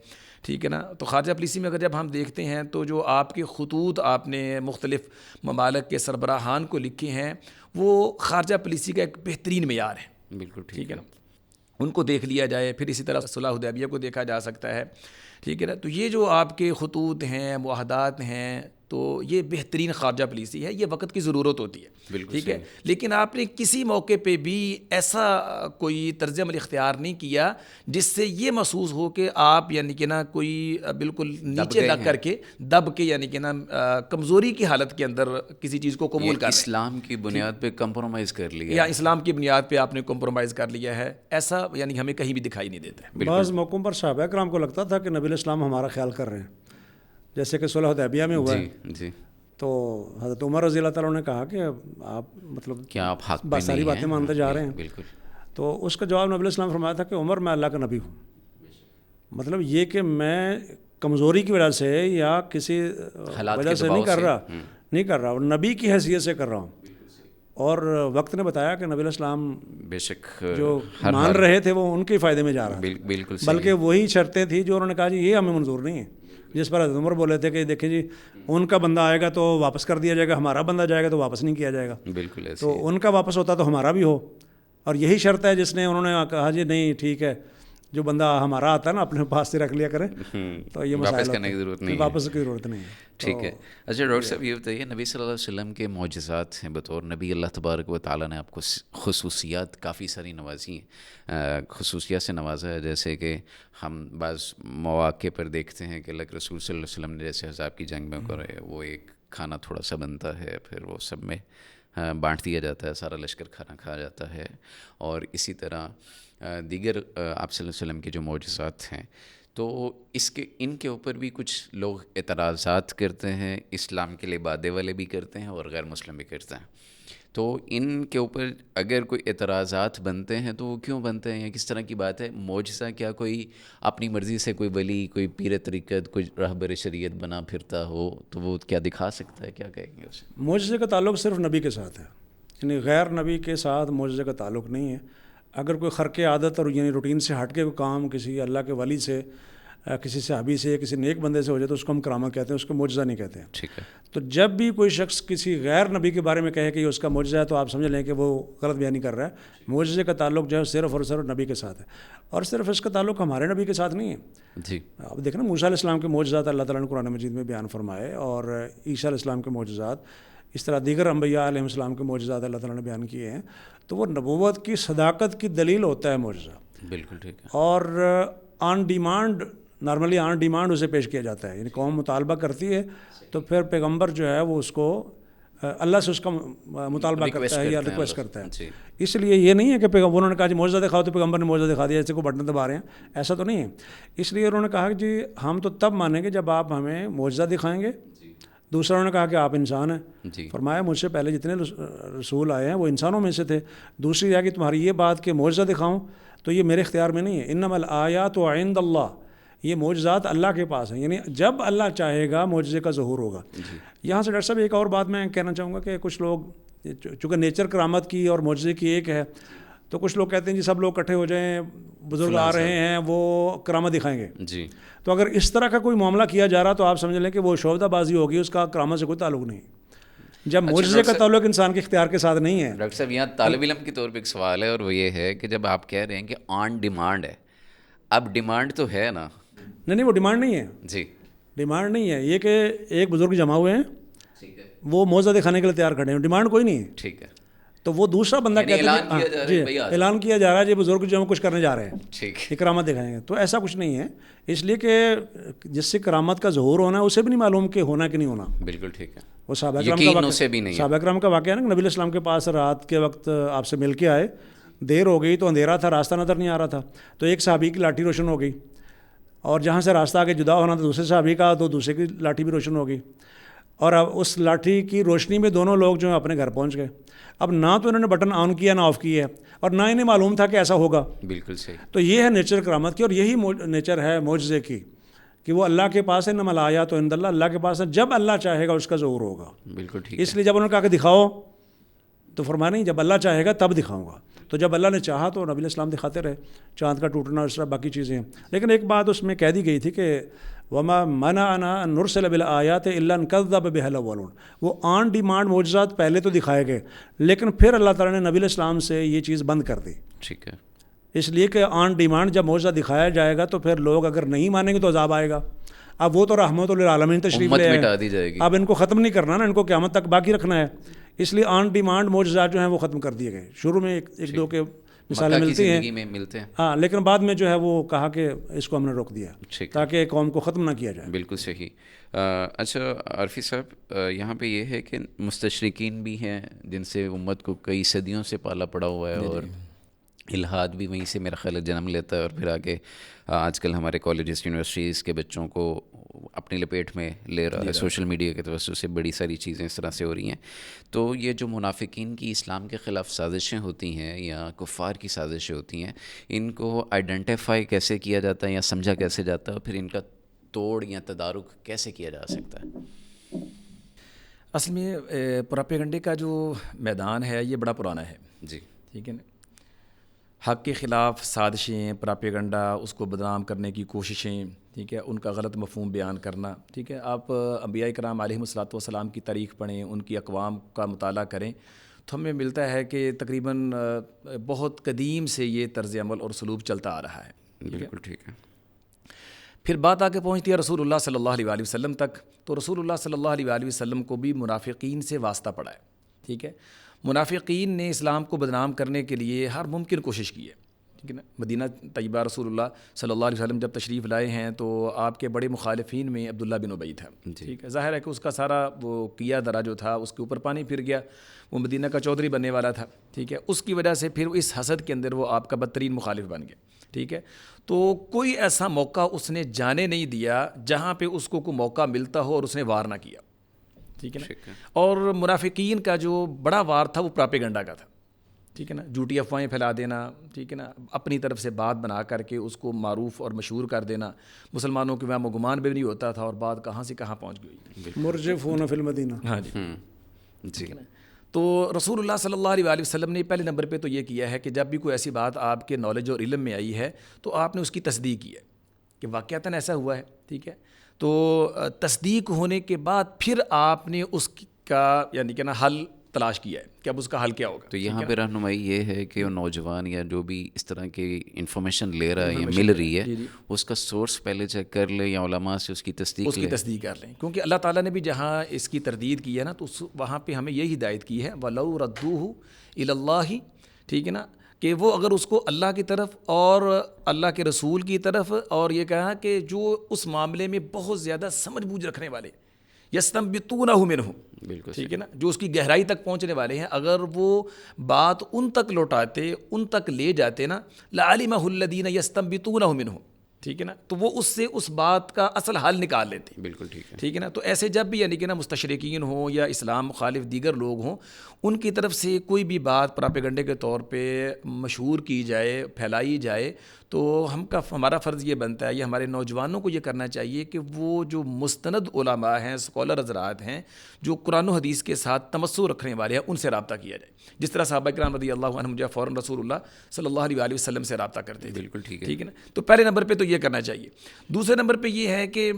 ٹھیک ہے نا. تو خارجہ پالیسی میں اگر جب ہم دیکھتے ہیں تو جو آپ کے خطوط آپ نے مختلف ممالک کے سربراہان کو لکھے ہیں وہ خارجہ پالیسی کا ایک بہترین معیار ہے. بالکل ٹھیک ہے نا, ان کو دیکھ لیا جائے. پھر اسی طرح صلح حدیبیہ کو دیکھا جا سکتا ہے, ٹھیک ہے نا. تو یہ جو آپ کے خطوط ہیں, معاہدات ہیں, تو یہ بہترین خارجہ پالیسی ہے. یہ وقت کی ضرورت ہوتی ہے, ٹھیک ہے, لیکن آپ نے کسی موقع پہ بھی ایسا کوئی طرز عمل اختیار نہیں کیا جس سے یہ محسوس ہو کہ آپ یعنی کہ نا کوئی بالکل نیچے لگ کر کے دب کے یعنی کہ نا کمزوری کی حالت کے اندر کسی چیز کو قبول کر اسلام کی بنیاد پہ کمپرومائز کر لیا, یا اسلام کی بنیاد پہ آپ نے کمپرومائز کر لیا ہے, ایسا یعنی ہمیں کہیں بھی دکھائی نہیں دیتا. بعض موقعوں پر صحابہ کرام کو لگتا تھا کہ نبی علیہ السلام ہمارا خیال کر رہے ہیں, جیسے کہ صلح حدیبیہ میں ہوا ہے. تو حضرت عمر رضی اللہ تعالیٰ نے کہا کہ آپ مطلب کیا آپ حق پہ ساری باتیں مانتے جا رہے ہیں. بالکل. تو اس کا جواب نبی علیہ السلام فرمایا تھا کہ عمر میں اللہ کا نبی ہوں. مطلب یہ کہ میں کمزوری کی وجہ سے یا کسی وجہ سے نہیں کر رہا, اور نبی کی حیثیت سے کر رہا ہوں. اور وقت نے بتایا کہ نبی علیہ السلام بے شک جو مان رہے تھے وہ ان کے فائدے میں جا رہا ہے, بالکل, بلکہ وہی شرطیں تھیں جو انہوں نے کہا جی یہ ہمیں منظور نہیں ہے. جس پر حضرت عمر بولے تھے کہ دیکھیں جی ان کا بندہ آئے گا تو واپس کر دیا جائے گا, ہمارا بندہ جائے گا تو واپس نہیں کیا جائے گا. بالکل. تو ان کا واپس ہوتا تو ہمارا بھی ہو, اور یہی شرط ہے جس نے انہوں نے کہا جی نہیں ٹھیک ہے جو بندہ ہمارا آتا ہے نا اپنے پاس سے رکھ لیا کرے, تو یہ واپس کرنے کی ضرورت نہیں, واپس کی ضرورت نہیں ہے. ٹھیک ہے. اچھا ڈاکٹر صاحب یہ بتائیے, نبی صلی اللہ علیہ وسلم کے معجزات ہیں, بطور نبی اللہ تبارک و تعالیٰ نے آپ کو خصوصیات کافی ساری نوازی ہیں, خصوصیات سے نوازا ہے, جیسے کہ ہم بعض مواقع پر دیکھتے ہیں کہ اللہ کے رسول صلی اللہ علیہ وسلم نے جیسے احزاب کی جنگ میں کرے, وہ ایک کھانا تھوڑا سا بنتا ہے, پھر وہ سب میں بانٹ دیا جاتا ہے, سارا لشکر کھانا کھا جاتا ہے. اور اسی طرح دیگر آپ صلی اللہ علیہ وسلم کے جو معجزات ہیں, تو ان کے اوپر بھی کچھ لوگ اعتراضات کرتے ہیں, اسلام کے لبادے والے بھی کرتے ہیں اور غیر مسلم بھی کرتے ہیں. تو ان کے اوپر اگر کوئی اعتراضات بنتے ہیں تو وہ کیوں بنتے ہیں, یا کس طرح کی بات ہے؟ معجزہ کیا کوئی اپنی مرضی سے کوئی ولی, کوئی پیر طریقت, کوئی رہبر شریعت بنا پھرتا ہو تو وہ کیا دکھا سکتا ہے, کیا کہیں گے اسے؟ معجزے کا تعلق صرف نبی کے ساتھ ہے, یعنی غیر نبی کے ساتھ معجزے کا تعلق نہیں ہے. اگر کوئی خرق عادت اور یعنی روٹین سے ہٹ کے کوئی کام کسی اللہ کے ولی سے, کسی صحابی سے, کسی نیک بندے سے ہو جائے تو اس کو ہم کرامت کہتے ہیں, اس کو معجزہ نہیں کہتے ہیں. ٹھیک ہے. تو جب بھی کوئی شخص کسی غیر نبی کے بارے میں کہے کہ یہ اس کا معجزہ ہے تو آپ سمجھ لیں کہ وہ غلط بیانی کر رہا ہے. معجزے کا تعلق جو ہے صرف اور صرف نبی کے ساتھ ہے, اور صرف اس کا تعلق ہمارے نبی کے ساتھ نہیں ہے. جی اب دیکھیں نا, موسیٰ علیہ السلام کے معجزات اللہ تعالیٰ نے قرآن مجید میں بیان فرمائے, اور عیسیٰ علیہ السلام کے معجزات, اس طرح دیگر انبیاء علیہ السلام کے معجزات اللہ تعالیٰ نے بیان کیے ہیں. تو وہ نبوت کی صداقت کی دلیل ہوتا ہے معجزہ. بالکل ٹھیک ہے. اور on demand, normally on demand اسے پیش کیا جاتا ہے, یعنی قوم مطالبہ کرتی ہے تو پھر پیغمبر جو ہے وہ اس کو اللہ سے اس کا مطالبہ کرتا ہے یا ریکویسٹ کرتا ہے. اس لیے یہ نہیں ہے کہ انہوں نے کہا جی معجزہ دکھاؤ تو پیغمبر نے معجزہ دکھا دیا, جیسے کو بٹن دبا رہے ہیں, ایسا تو نہیں ہے. اس لیے انہوں نے کہا کہ جی ہم تو تب مانیں گے جب آپ ہمیں معجزہ دکھائیں گے. دوسرا انہوں نے کہا کہ آپ انسان ہیں. فرمایا مجھ سے پہلے جتنے رسول آئے ہیں وہ انسانوں میں سے تھے. دوسری یہ کہ تمہاری یہ بات کہ معجزہ دکھاؤں تو یہ میرے اختیار میں نہیں ہے. انما الآیات عند اللہ, یہ معجزات اللہ کے پاس ہیں, یعنی جب اللہ چاہے گا معجزے کا ظہور ہوگا. یہاں سے ڈاکٹر صاحب ایک اور بات میں کہنا چاہوں گا کہ کچھ لوگ, چونکہ نیچر کرامت کی اور معجزے کی ایک ہے, تو کچھ لوگ کہتے ہیں جی سب لوگ اکٹھے ہو جائیں, بزرگ آ رہے ہیں وہ کرامت دکھائیں گے. جی تو اگر اس طرح کا کوئی معاملہ کیا جا رہا تو آپ سمجھ لیں کہ وہ شعبدہ بازی ہوگی, اس کا کرامت سے کوئی تعلق نہیں. جب معجزے کا تعلق انسان کے اختیار کے ساتھ نہیں ہے. ڈاکٹر صاحب یہاں طالب علم کے طور پہ ایک سوال ہے, اور وہ یہ ہے کہ جب آپ کہہ رہے ہیں کہ آن ڈیمانڈ ہے, اب ڈیمانڈ تو ہے نا؟ نہیں وہ ڈیمانڈ نہیں ہے. جی ڈیمانڈ نہیں ہے, یہ کہ ایک بزرگ جمع ہوئے ہیں, وہ معجزہ دکھانے کے لیے تیار کھڑے ہیں, ڈیمانڈ کوئی نہیں ہے. ٹھیک ہے. تو وہ دوسرا بندہ یعنی کہتا اعلان کیا جا رہا ہے جی بھئی آ جاؤ۔ اعلان کیا جا رہا ہے جی بزرگ جو ہم کچھ کرنے جا رہے ہیں، ٹھیک یہ کرامت دکھائیں گے، تو ایسا کچھ نہیں ہے، اس لیے کہ جس سے کرامت کا ظہور ہونا ہے اسے بھی نہیں معلوم کہ ہونا کہ نہیں ہونا، بالکل ٹھیک ہے، وہ صحابہ کرام یقین کا اسے بھی نہیں واقعہ، ہے۔ صحابہ کرام کا واقعہ ہے نا، نبی علیہ السلام کے پاس رات کے وقت آپ سے مل کے آئے، دیر ہو گئی تو اندھیرا تھا، راستہ نظر نہیں آ رہا تھا، تو ایک صحابی کی لاٹھی روشن ہو گئی، اور جہاں سے راستہ آگے جدا ہونا تھا دوسرے صحابی کا، تو دوسرے کی لاٹھی بھی روشن ہو گئی، اور اب اس لاٹھی کی روشنی میں دونوں لوگ جو ہیں اپنے گھر پہنچ گئے۔ اب نہ تو انہوں نے بٹن آن کیا نہ آف کیا ہے، اور نہ انہیں معلوم تھا کہ ایسا ہوگا۔ بالکل صحیح، تو یہ ہے نیچر کرامت کی، اور یہی نیچر ہے معجزے کی، کہ وہ اللہ کے پاس ہے، انما الآیات عند اللہ، اللہ کے پاس ہے، جب اللہ چاہے گا اس کا ظہور ہوگا۔ بالکل ٹھیک اس ہے، لیے جب انہوں نے کہا کہ دکھاؤ، تو فرمایا نہیں، جب اللہ چاہے گا تب دکھاؤں گا، تو جب اللہ نے چاہا تو نبی علیہ السلام دکھاتے رہے، چاند کا ٹوٹنا اور اس طرح باقی چیزیں ہیں۔ لیکن ایک بات اس میں کہہ دی گئی تھی کہ وما منعنا ان نرسل بالآیات الا ان کذب بها الاولون، وہ آن ڈیمانڈ معجزات پہلے تو دکھائے گئے، لیکن پھر اللہ تعالیٰ نے نبی علیہ السلام سے یہ چیز بند کر دی، ٹھیک ہے، اس لیے کہ آن ڈیمانڈ جب معجزہ دکھایا جائے گا تو پھر لوگ اگر نہیں مانیں گے تو عذاب آئے گا۔ اب وہ تو رحمت للعالمین تشریف امت لے آئے، مٹا دی جائے گی۔ اب ان کو ختم نہیں کرنا نا، ان کو قیامت تک باقی رکھنا ہے، اس لیے آن ڈیمانڈ معجزات جو ہیں وہ ختم کر دیے گئے۔ شروع میں ایک دو کے مثالیں مکہ کی ملتی ہیں، زندگی میں ملتے ہیں، ہاں، لیکن بعد میں جو ہے وہ کہا کہ اس کو ہم نے روک دیا ٹھیک ہے، تاکہ قوم کو ختم نہ کیا جائے۔ بالکل صحیح۔ اچھا عارفی صاحب، یہاں پہ یہ ہے کہ مستشرقین بھی ہیں جن سے امت کو کئی صدیوں سے پالا پڑا ہوا ہے، اور الہاد بھی وہیں سے میرا خیال ہے جنم لیتا ہے، اور پھر آگے آج کل ہمارے کالجز یونیورسٹیز کے بچوں کو اپنی لپیٹ میں لے رہا ہے، سوشل میڈیا کے توسط سے بڑی ساری چیزیں اس طرح سے ہو رہی ہیں۔ تو یہ جو منافقین کی اسلام کے خلاف سازشیں ہوتی ہیں یا کفار کی سازشیں ہوتی ہیں، ان کو آئیڈینٹیفائی کیسے کیا جاتا ہے یا سمجھا کیسے جاتا ہے، پھر ان کا توڑ یا تدارک کیسے کیا جا سکتا ہے؟ اصل میں پراپیگنڈے کا جو میدان ہے یہ بڑا پرانا ہے، جی، ٹھیک ہے نا، حق کے خلاف سازشیں، پراپیگنڈا، اس کو بدنام کرنے کی کوششیں، ٹھیک ہے، ان کا غلط مفہوم بیان کرنا، ٹھیک ہے۔ آپ انبیاء کرام علیہم الصلوۃ والسلام کی تاریخ پڑھیں، ان کی اقوام کا مطالعہ کریں، تو ہمیں ملتا ہے کہ تقریباً بہت قدیم سے یہ طرز عمل اور سلوک چلتا آ رہا ہے، بالکل ٹھیک ہے۔ پھر بات آ کے پہنچتی ہے رسول اللہ صلی اللہ علیہ وسلم تک، تو رسول اللہ صلی اللہ علیہ وسلم کو بھی منافقین سے واسطہ پڑا ہے، ٹھیک ہے۔ منافقین نے اسلام کو بدنام کرنے کے لیے ہر ممکن کوشش کی ہے، ٹھیک ہے نا۔ مدینہ طیبہ رسول اللہ صلی اللہ علیہ وسلم جب تشریف لائے ہیں تو آپ کے بڑے مخالفین میں عبداللہ بن ابی تھا، ٹھیک ہے۔ ظاہر ہے کہ اس کا سارا وہ کیا درا جو تھا اس کے اوپر پانی پھر گیا، وہ مدینہ کا چودھری بننے والا تھا، ٹھیک ہے۔ اس کی وجہ سے پھر اس حسد کے اندر وہ آپ کا بدترین مخالف بن گیا، ٹھیک ہے۔ تو کوئی ایسا موقع اس نے جانے نہیں دیا جہاں پہ اس کو کوئی موقع ملتا ہو اور اس نے وار نہ کیا، ٹھیک ہے نا۔ اور منافقین کا جو بڑا وار تھا وہ پراپیگنڈا کا تھا، ٹھیک ہے نا، جھوٹی افواہیں پھیلا دینا، ٹھیک ہے نا، اپنی طرف سے بات بنا کر کے اس کو معروف اور مشہور کر دینا، مسلمانوں کے وہاں گمان بھی نہیں ہوتا تھا اور بات کہاں سے کہاں پہنچ گئی۔ مرجفون فی المدینہ، ہاں جی، جی، تو رسول اللہ صلی اللہ علیہ وسلم نے پہلے نمبر پہ تو یہ کیا ہے کہ جب بھی کوئی ایسی بات آپ کے نالج اور علم میں آئی ہے تو آپ نے اس کی تصدیق کی ہے کہ واقعتاً ایسا ہوا ہے، ٹھیک ہے۔ تو تصدیق ہونے کے بعد پھر آپ نے اس کا یعنی کہ نا حل تلاش کیا ہے کہ اب اس کا حل کیا ہوگا۔ تو یہاں پہ رہنمائی یہ ہے کہ وہ نوجوان یا جو بھی اس طرح کی انفارمیشن لے رہا ہے یا مل رہی ہے، اس کا سورس پہلے چیک کر لے یا علماء سے اس کی تصدیق کر لیں، کیونکہ اللہ تعالیٰ نے بھی جہاں اس کی تردید کی ہے نا تو وہاں پہ ہمیں یہی ہدایت کی ہے وَلَوْ رَدُّوهُ إِلَى اللَّهِ، ٹھیک ہے نا، کہ وہ اگر اس کو اللہ کی طرف اور اللہ کے رسول کی طرف، اور یہ کہا کہ جو اس معاملے میں بہت زیادہ سمجھ بوجھ رکھنے والے یستنبطونہ منہ، بالکل ٹھیک ہے نا، جو اس کی گہرائی تک پہنچنے والے ہیں، اگر وہ بات ان تک لوٹاتے، ان تک لے جاتے نا، لعلمہ الذین یستنبطونہ منہ، ٹھیک ہے نا، تو وہ اس سے اس بات کا اصل حل نکال لیتے ہیں، بالکل ٹھیک ہے، ٹھیک ہے نا۔ تو ایسے جب بھی یعنی کہ نا مستشرقین ہوں یا اسلام مخالف دیگر لوگ ہوں، ان کی طرف سے کوئی بھی بات پراپیگنڈے کے طور پہ مشہور کی جائے، پھیلائی جائے، تو ہمارا فرض یہ بنتا ہے، یہ ہمارے نوجوانوں کو یہ کرنا چاہیے کہ وہ جو مستند علماء ہیں، اسکالر حضرات ہیں، جو قرآن و حدیث کے ساتھ تمسک رکھنے والے ہیں، ان سے رابطہ کیا جائے، جس طرح صحابہ کرام رضی اللہ عنہم جو فوراً رسول اللہ صلی اللہ علیہ وسلم سے رابطہ کرتے تھے، بالکل ٹھیک ہے، ٹھیک ہے نا۔ تو پہلے نمبر پہ تو یہ کرنا چاہیے۔ دوسرے نمبر پہ یہ ہے کہ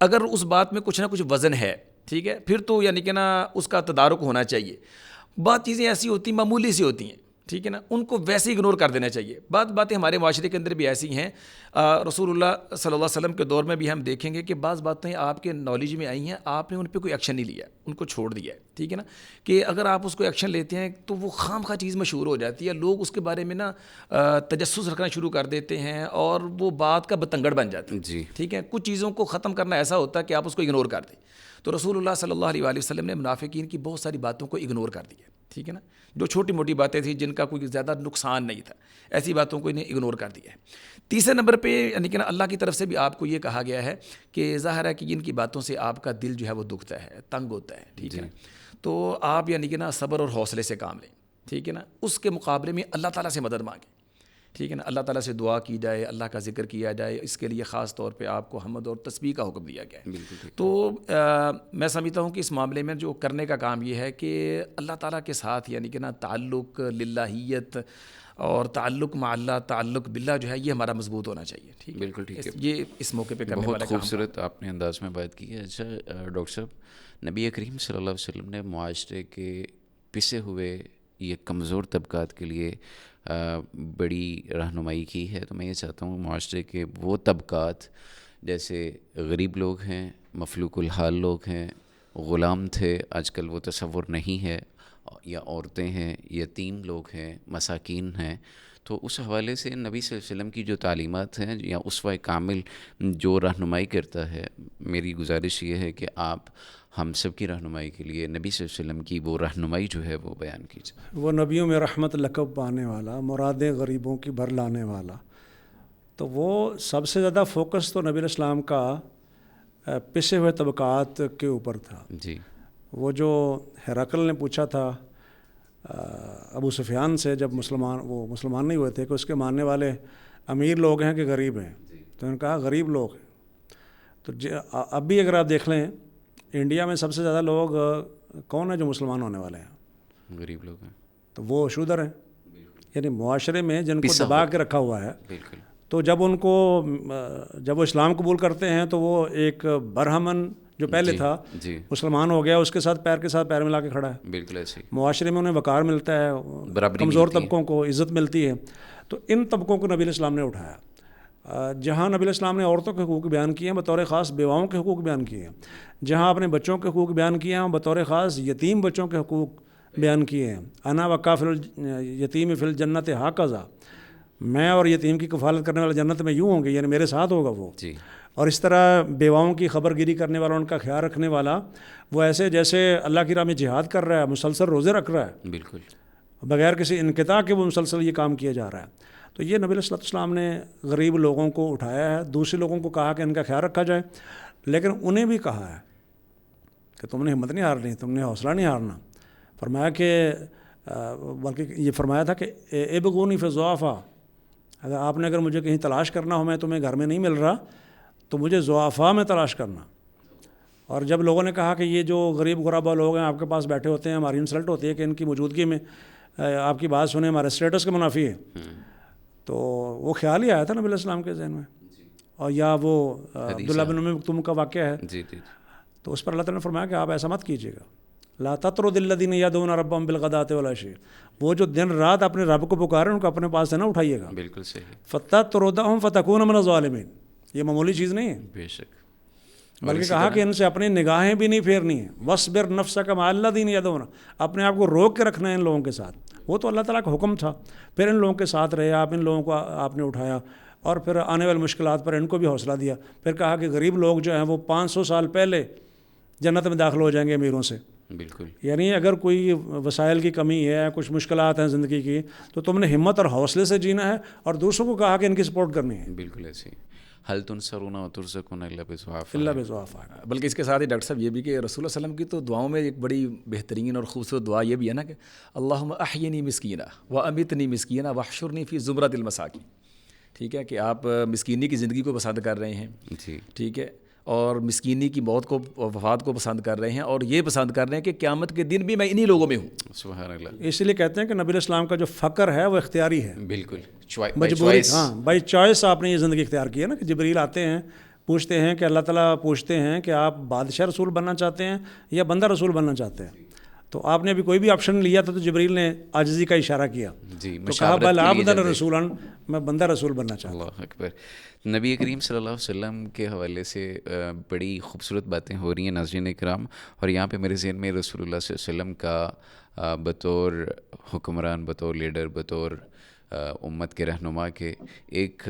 اگر اس بات میں کچھ نہ کچھ وزن ہے، ٹھیک ہے، پھر تو یعنی کہ نا اس کا تدارک ہونا چاہیے۔ بعض چیزیں ایسی ہوتی ہیں معمولی سی ہوتی ہیں، ٹھیک ہے نا, ان کو ویسے ہی اگنور کر دینا چاہیے. باتیں ہمارے معاشرے کے اندر بھی ایسی ہیں, رسول اللہ صلی اللہ علیہ وسلم کے دور میں بھی ہم دیکھیں گے کہ بعض باتیں آپ کے نالج میں آئی ہیں, آپ نے ان پہ کوئی ایکشن نہیں لیا, ان کو چھوڑ دیا ہے. ٹھیک ہے نا, کہ اگر آپ اس کو ایکشن لیتے ہیں تو وہ خام خواہ چیز مشہور ہو جاتی ہے, لوگ اس کے بارے میں نا تجسس رکھنا شروع کر دیتے ہیں اور وہ بات کا بتنگڑ بن جاتی ہے. جی ٹھیک ہے, کچھ چیزوں کو ختم کرنا ایسا ہوتا ہے کہ آپ اس کو اگنور کر دیں. تو رسول اللہ صلی اللہ علیہ وسلم نے منافقین کی بہت ساری باتوں کو اگنور کر دیا. ٹھیک ہے نا, جو چھوٹی موٹی باتیں تھیں جن کا کوئی زیادہ نقصان نہیں تھا, ایسی باتوں کو انہیں اگنور کر دیا ہے. تیسرے نمبر پہ یعنی کہ نا اللہ کی طرف سے بھی آپ کو یہ کہا گیا ہے کہ ظاہر ہے کہ ان کی باتوں سے آپ کا دل جو ہے وہ دکھتا ہے, تنگ ہوتا ہے. ٹھیک ہے نا, تو آپ یعنی کہ نا صبر اور حوصلے سے کام لیں. ٹھیک ہے نا, اس کے مقابلے میں اللہ تعالیٰ سے مدد مانگیں. ٹھیک ہے نا, اللہ تعالیٰ سے دعا کی جائے, اللہ کا ذکر کیا جائے, اس کے لیے خاص طور پہ آپ کو حمد اور تسبیح کا حکم دیا گیا ہے. تو میں سمجھتا ہوں کہ اس معاملے میں جو کرنے کا کام یہ ہے کہ اللہ تعالیٰ کے ساتھ یعنی کہ نا تعلق, للہیت اور تعلق مع اللہ, تعلق باللہ جو ہے یہ ہمارا مضبوط ہونا چاہیے. ٹھیک ہے, بالکل ٹھیک ہے, یہ اس موقع پہ کرنے والا بہت خوبصورت آپ نے انداز میں بات کی ہے. اچھا ڈاکٹر صاحب, نبی کریم صلی اللہ علیہ وسلم نے معاشرے کے پسے ہوئے یہ کمزور طبقات کے لیے بڑی رہنمائی کی ہے. تو میں یہ چاہتا ہوں معاشرے کے وہ طبقات جیسے غریب لوگ ہیں, مفلوق الحال لوگ ہیں, غلام تھے, آج کل وہ تصور نہیں ہے, یا عورتیں ہیں, یتیم لوگ ہیں, مساکین ہیں, تو اس حوالے سے نبی صلی اللہ علیہ وسلم کی جو تعلیمات ہیں یا اسوہ کامل جو رہنمائی کرتا ہے, میری گزارش یہ ہے کہ آپ ہم سب کی رہنمائی کے لیے نبی صلی اللہ علیہ وسلم کی وہ رہنمائی جو ہے وہ بیان کیجیے. وہ نبیوں میں رحمت لقب پانے والا, مرادیں غریبوں کی بھر لانے والا, تو وہ سب سے زیادہ فوکس تو نبی علیہ السلام کا پسے ہوئے طبقات کے اوپر تھا. جی, وہ جو ہرقل نے پوچھا تھا ابو سفیان سے جب وہ مسلمان نہیں ہوئے تھے کہ اس کے ماننے والے امیر لوگ ہیں کہ غریب ہیں, تو انہوں نے کہا غریب لوگ ہیں. تو اب بھی اگر آپ دیکھ لیں انڈیا میں سب سے زیادہ لوگ کون ہیں جو مسلمان ہونے والے ہیں؟ غریب لوگ ہیں, تو وہ شودر ہیں, یعنی معاشرے میں جن کو دبا کے رکھا ہوا ہے. بالکل, تو جب وہ اسلام قبول کرتے ہیں تو وہ ایک برہمن جو پہلے تھا مسلمان ہو گیا, اس کے ساتھ پیر ملا کے کھڑا ہے. بالکل ایسے معاشرے میں انہیں وقار ملتا ہے, کمزور طبقوں کو عزت ملتی ہے. تو ان طبقوں کو نبی علیہ السلام نے اٹھایا. جہاں نبی علیہ السلام نے عورتوں کے حقوق بیان کیے ہیں بطور خاص بیواؤں کے حقوق بیان کیے ہیں, جہاں اپنے بچوں کے حقوق بیان کیے ہیں بطور خاص یتیم بچوں کے حقوق بیان کیے ہیں. انا وکافل یتیم فی الجنت ہاکذا, میں اور یتیم کی کفالت کرنے والا جنت میں یوں ہوں گے, یعنی میرے ساتھ ہوگا وہ. جی, اور اس طرح بیواؤں کی خبر گیری کرنے والا, ان کا خیال رکھنے والا, وہ ایسے جیسے اللہ کی راہ میں جہاد کر رہا ہے, مسلسل روزے رکھ رہا ہے, بالکل بغیر کسی انقطاع کے وہ مسلسل یہ کام کیا جا رہا ہے. تو یہ نبی علیہ السلام نے غریب لوگوں کو اٹھایا ہے. دوسرے لوگوں کو کہا کہ ان کا خیال رکھا جائے, لیکن انہیں بھی کہا ہے کہ تم نے ہمت نہیں ہارنی, تم نے حوصلہ نہیں ہارنا. فرمایا کہ بلکہ یہ فرمایا تھا کہ ابغونی فی الضعفاء, اگر مجھے کہیں تلاش کرنا ہو, میں تمہیں گھر میں نہیں مل رہا تو مجھے ضعفاء میں تلاش کرنا. اور جب لوگوں نے کہا کہ یہ جو غریب غربا لوگ ہیں آپ کے پاس بیٹھے ہوتے ہیں, ہماری انسلٹ ہوتی ہے کہ ان کی موجودگی میں آپ کی بات سنیں ہمارے اسٹیٹس کے منافی ہے, تو وہ خیال ہی آیا تھا نبی علیہ السلام کے ذہن میں. اور یا وہ عبداللہ بن ام مکتوم کا واقعہ ہے, جی جی, تو اس پر اللہ تعالیٰ نے فرمایا کہ آپ ایسا مت کیجیے گا. لا تطرد الذین یدعون ربهم بالغداۃ والعشی, وہ جو دن رات اپنے رب کو پکارے ان کو اپنے پاس سے نہ اٹھائیے گا. بالکل صحیح, فتطردهم فتکون من الظالمین, یہ معمولی چیز نہیں ہے, بے شک. بلکہ کہا کہ ان سے اپنی نگاہیں بھی نہیں پھیرنی ہیں. وَاصْبِرْ نَفْسَكَ مَعَ الَّذِينَ يَدْعُونَ, اپنے آپ کو روک کے رکھنا ہے ان لوگوں کے ساتھ. وہ تو اللہ تعالیٰ کا حکم تھا, پھر ان لوگوں کے ساتھ رہے آپ, ان لوگوں کو آپ نے اٹھایا, اور پھر آنے والی مشکلات پر ان کو بھی حوصلہ دیا. پھر کہا کہ غریب لوگ جو ہیں وہ 500 سال پہلے جنت میں داخل ہو جائیں گے امیروں سے. بالکل, یعنی اگر کوئی وسائل کی کمی ہے, کچھ مشکلات ہیں زندگی کی, تو تم نے ہمت اور حوصلے سے جینا ہے, اور دوسروں کو کہا کہ ان کی سپورٹ کرنی ہے. بالکل ایسے ہی. حل تنصرون وترزقون الا بضعفاء, اللہ بضعفاء. بلکہ اس کے ساتھ ہی ڈاکٹر صاحب یہ بھی کہ رسول اللہ علیہ وسلم کی تو دعاؤں میں ایک بڑی بہترین اور خوبصورت دعا یہ بھی ہے نا کہ اللہم احینی مسکینہ وامیتنی مسکینہ واحشرنی فی زمرۃ المساکین. ٹھیک ہے, کہ آپ مسکینی کی زندگی کو پسند کر رہے ہیں, جی ٹھیک ہے, اور مسکینی کی موت کو, وفات کو پسند کر رہے ہیں, اور یہ پسند کر رہے ہیں کہ قیامت کے دن بھی میں انہی لوگوں میں ہوں. سبحان اللہ. اس لیے کہتے ہیں کہ نبی علیہ السلام کا جو فقر ہے وہ اختیاری ہے. بالکل, مجبوری, ہاں بائی چوائس آپ نے یہ زندگی اختیار کی ہے نا, کہ جبریل آتے ہیں پوچھتے ہیں کہ اللہ تعالیٰ پوچھتے ہیں کہ آپ بادشاہ رسول بننا چاہتے ہیں یا بندہ رسول بننا چاہتے ہیں. تو آپ نے ابھی کوئی بھی آپشن لیا تھا تو جبریل نے عاجزی کا اشارہ کیا جی، تو کہا بل عبدًا رسولاً، میں بندہ رسول بننا چاہتا ہوں. اللہ اکبر. نبی کریم صلی اللہ علیہ وسلم کے حوالے سے بڑی خوبصورت باتیں ہو رہی ہیں ناظرین کرام، اور یہاں پہ میرے ذہن میں رسول اللہ صلی اللہ علیہ وسلم کا بطور حکمران، بطور لیڈر، بطور امت کے رہنما کے ایک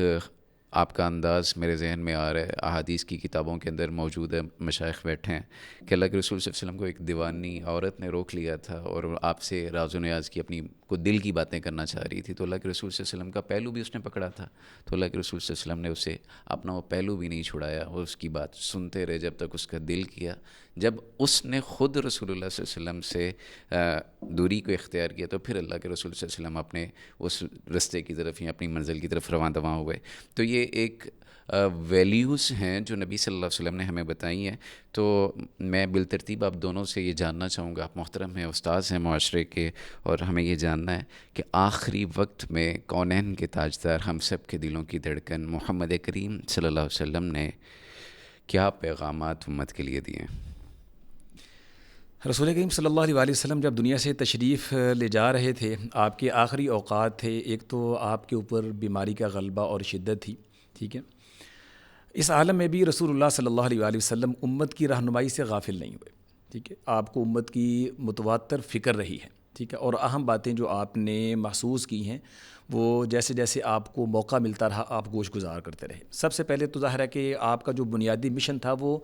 آپ کا انداز میرے ذہن میں آ رہا ہے. احادیث کی کتابوں کے اندر موجود ہے، مشائخ بیٹھے ہیں کہ اللہ کے رسول صلی اللہ علیہ وسلم کو ایک دیوانی عورت نے روک لیا تھا اور آپ سے راز و نیاز کی اپنی کو دل کی باتیں کرنا چاہ رہی تھی، تو اللہ کے رسول صلی اللہ علیہ وسلم کا پہلو بھی اس نے پکڑا تھا، تو اللہ کے رسول صلی اللہ علیہ وسلم نے اسے اپنا وہ پہلو بھی نہیں چھڑایا اور اس کی بات سنتے رہے جب تک اس کا دل کیا. جب اس نے خود رسول اللہ صلی اللہ علیہ وسلم سے دوری کو اختیار کیا تو پھر اللہ کے رسول صلی اللہ علیہ وسلم اپنے اس رستے کی طرف یا اپنی منزل کی طرف رواں دواں ہوئے. تو یہ ایک ویلیوز ہیں جو نبی صلی اللہ علیہ وسلم نے ہمیں بتائی ہیں. تو میں بالترتیب آپ دونوں سے یہ جاننا چاہوں گا، آپ محترم ہیں، استاذ ہیں معاشرے کے، اور ہمیں یہ جاننا ہے کہ آخری وقت میں کونین کے تاجدار، ہم سب کے دلوں کی دھڑکن محمد کریم صلی اللہ علیہ وسلم نے کیا پیغامات امت کے لیے دیے؟ رسول کریم صلی اللہ علیہ وسلم جب دنیا سے تشریف لے جا رہے تھے، آپ کے آخری اوقات تھے. ایک تو آپ کے اوپر بیماری کا غلبہ اور شدت تھی، ٹھیک ہے. اس عالم میں بھی رسول اللہ صلی اللہ علیہ وسلم امت کی رہنمائی سے غافل نہیں ہوئے، ٹھیک ہے. آپ کو امت کی متواتر فکر رہی ہے، ٹھیک ہے، اور اہم باتیں جو آپ نے محسوس کی ہیں وہ جیسے جیسے آپ کو موقع ملتا رہا آپ گوش گزار کرتے رہے. سب سے پہلے تو ظاہر ہے کہ آپ کا جو بنیادی مشن تھا وہ